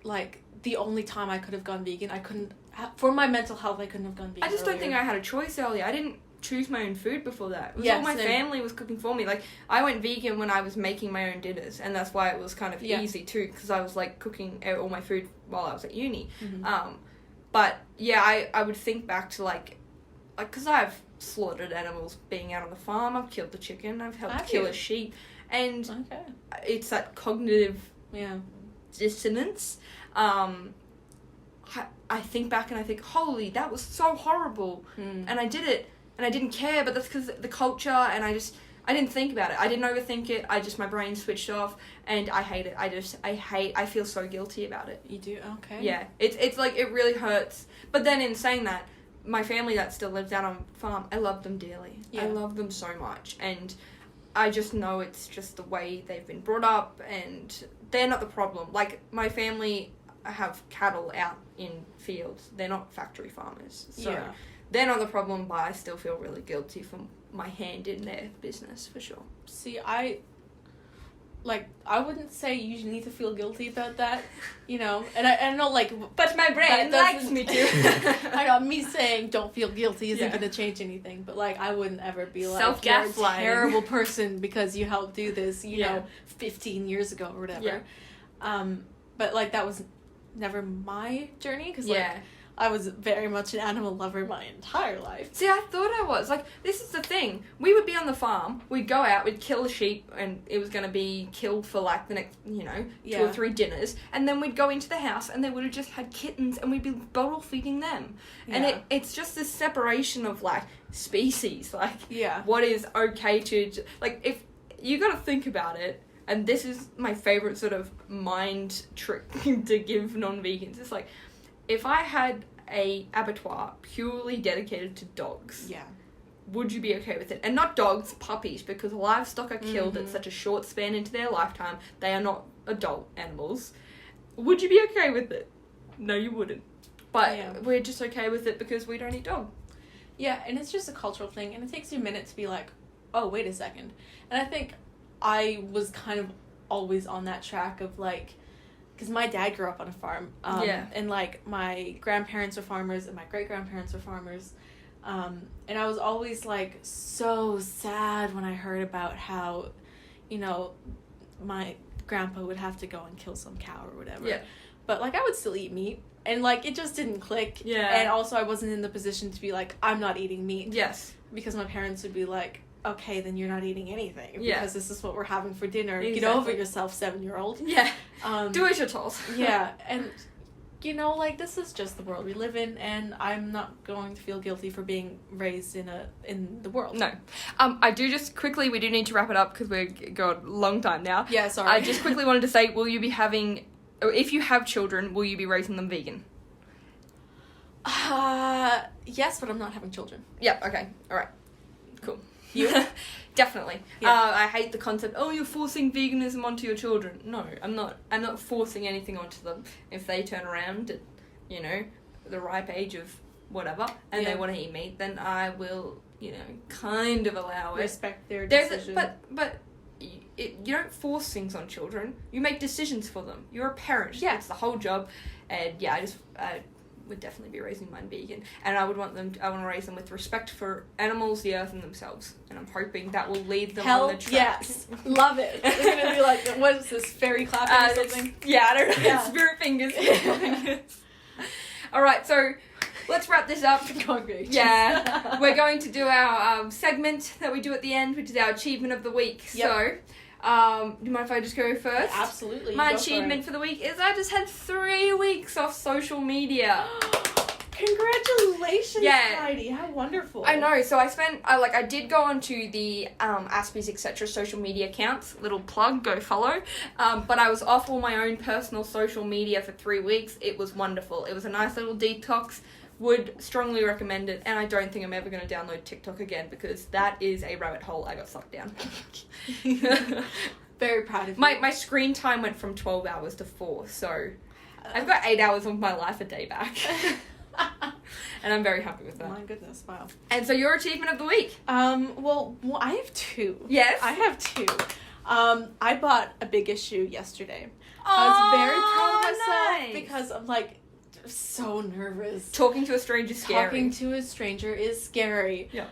like, the only time I could have gone vegan. I couldn't, for my mental health, I couldn't have gone vegan I just don't think I had a choice earlier. I didn't choose my own food before that. It was all my family was cooking for me. Like, I went vegan when I was making my own dinners, and that's why it was kind of easy too, because I was, like, cooking all my food while I was at uni. Mm-hmm. But, yeah, I would think back to, like, because I've slaughtered animals being out on the farm. I've killed the chicken. I've helped kill a sheep. And it's that cognitive dissonance. I think back and I think, holy, that was so horrible. And I did it. And I didn't care, but that's because the culture, and I didn't think about it. I didn't overthink it. My brain switched off, and I hate it. I feel so guilty about it. You do? Okay. Yeah. It's like, it really hurts. But then in saying that, my family that still lives out on farm, I love them dearly. Yeah. I love them so much. And I just know it's just the way they've been brought up, and they're not the problem. Like, my family have cattle out in fields. They're not factory farmers. So they're not the problem, but I still feel really guilty for my hand in their business, for sure. See, I wouldn't say you need to feel guilty about that, you know, and I know, like... But my brain likes me to. I know, me saying don't feel guilty isn't going to change anything, but, like, I wouldn't ever be like, self-gaslighting. You're a terrible person because you helped do this, you know, 15 years ago or whatever. Yeah. But, like, that was never my journey, because, like, I was very much an animal lover my entire life. See, I thought I was. Like, this is the thing. We would be on the farm, we'd go out, we'd kill a sheep, and it was going to be killed for, like, the next, 2 or 3 dinners, and then we'd go into the house, and they would have just had kittens, and we'd be bottle feeding them. Yeah. And it's just this separation of, like, species. Like, what is okay to... Like, if... You got to think about it, and this is my favourite sort of mind trick to give non-vegans. It's like, if I had a abattoir purely dedicated to dogs, would you be okay with it? And not dogs, puppies, because livestock are killed at such a short span into their lifetime. They are not adult animals. Would you be okay with it? No, you wouldn't. But we're just okay with it because we don't eat dog. Yeah, and it's just a cultural thing, and it takes you a minute to be like, oh, wait a second. And I think I was kind of always on that track of, like, because my dad grew up on a farm, and, like, my grandparents are farmers, and my great-grandparents are farmers, and I was always, like, so sad when I heard about how, my grandpa would have to go and kill some cow or whatever, but, like, I would still eat meat, and, like, it just didn't click, and also I wasn't in the position to be like, I'm not eating meat, because my parents would be like, okay, then you're not eating anything Yeah. because this is what we're having for dinner. Get Exactly. over yourself, 7-year-old. Yeah. Do as you're told. Yeah, and you know, like, this is just the world we live in, and I'm not going to feel guilty for being raised in the world. No. I do just quickly, we do need to wrap it up because we're got a long time now. Yeah, sorry. I just quickly wanted to say, will you be having, or if you have children, will you be raising them vegan? Yes, but I'm not having children. Yeah, okay. All right. Cool. You? Definitely. Yeah. I hate the concept, oh, you're forcing veganism onto your children. No, I'm not forcing anything onto them. If they turn around at, you know, the ripe age of whatever, and they want to eat meat, then I will, you know, kind of allow it. Respect their decision. But you don't force things on children. You make decisions for them. You're a parent. Yeah. It's the whole job. And yeah, I would definitely be raising mine vegan, and I want to raise them with respect for animals, the earth, and themselves, and I'm hoping that will lead them on the track. Yes, love it. They're gonna be like, what is this, fairy clapping or something? Yeah, I don't know. Yeah. Spirit fingers. All right, so let's wrap this up. Congratulations. Yeah, we're going to do our segment that we do at the end, which is our achievement of the week. Yep. So, do you mind if I just go first? Absolutely. My go for achievement it. for the week is I just had 3 weeks off social media. Congratulations, Yeah. Heidi. How wonderful. I know, so I did go onto the Aspies etc. social media accounts, little plug, go follow, but I was off all my own personal social media for 3 weeks. It was wonderful. It was a nice little detox. Would strongly recommend it, and I don't think I'm ever going to download TikTok again because that is a rabbit hole I got sucked down. Very proud of you. My screen time went from 12 hours to 4, so I've got 8 hours of my life a day back. And I'm very happy with that. My goodness, wow. And so your achievement of the week? Well, I have 2. Yes? I have 2. I bought a big issue yesterday. I was very proud of myself nice. because I'm like so nervous. Talking to a stranger is scary. Talking to a stranger is scary. Yeah.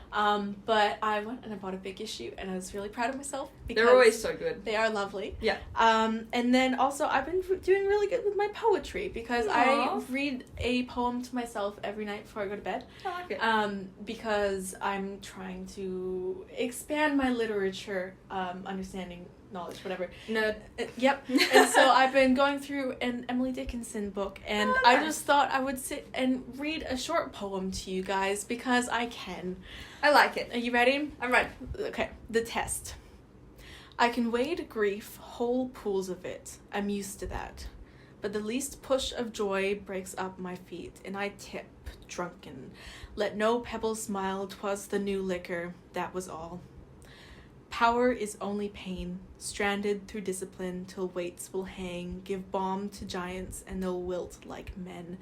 But I went and I bought a big issue, and I was really proud of myself because They're always so good. they are lovely. Yeah. And then also I've been doing really good with my poetry because I Aw. read a poem to myself every night before I go to bed. I like it. Because I'm trying to expand my literature, understanding, knowledge, whatever. Nerd. Yep. And so I've been going through an Emily Dickinson book, and Oh, I nice. just thought I would sit and read a short poem to you guys because I can. I like it. Are you ready? I'm ready. Okay. The test. I can wade grief, whole pools of it. I'm used to that. But the least push of joy breaks up my feet, and I tip, drunken. Let no pebble smile, 'twas the new liquor, that was all. Power is only pain, stranded through discipline till weights will hang. Give balm to giants and they'll wilt like men.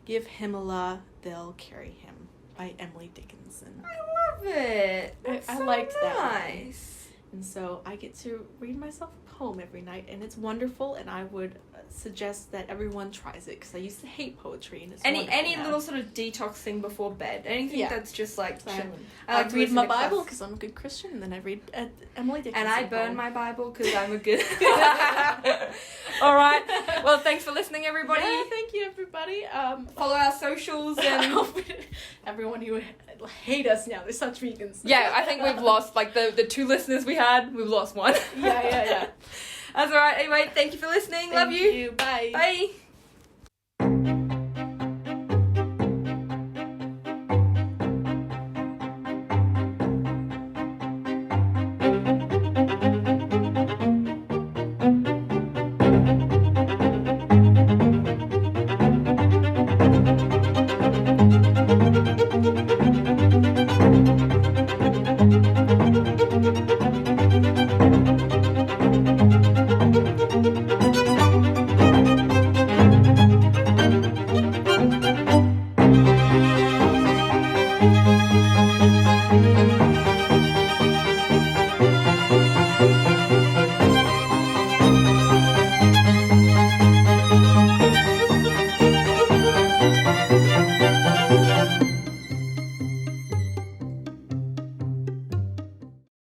Give Himala, they'll carry him. By Emily Dickinson. I love it. That's I so liked that one. nice. And so I get to read myself a poem every night, and it's wonderful, and I would suggest that everyone tries it because I used to hate poetry, and it's Any wonderful now. little sort of detox thing before bed. Anything Yeah. that's just like So chilling. I like to read listen my to Bible class- because I'm a good Christian, and then I read Emily Dickinson. And I burn poem. my Bible because I'm a good. All right. Well, thanks for listening, everybody. Yeah, thank you, everybody. Follow our socials I and. hope everyone who hate us now, they're such vegans. Yeah, I think we've lost, like, the 2 listeners we had, we've lost 1. yeah. That's alright. Anyway, thank you for listening. Love Thank you. Bye. Bye.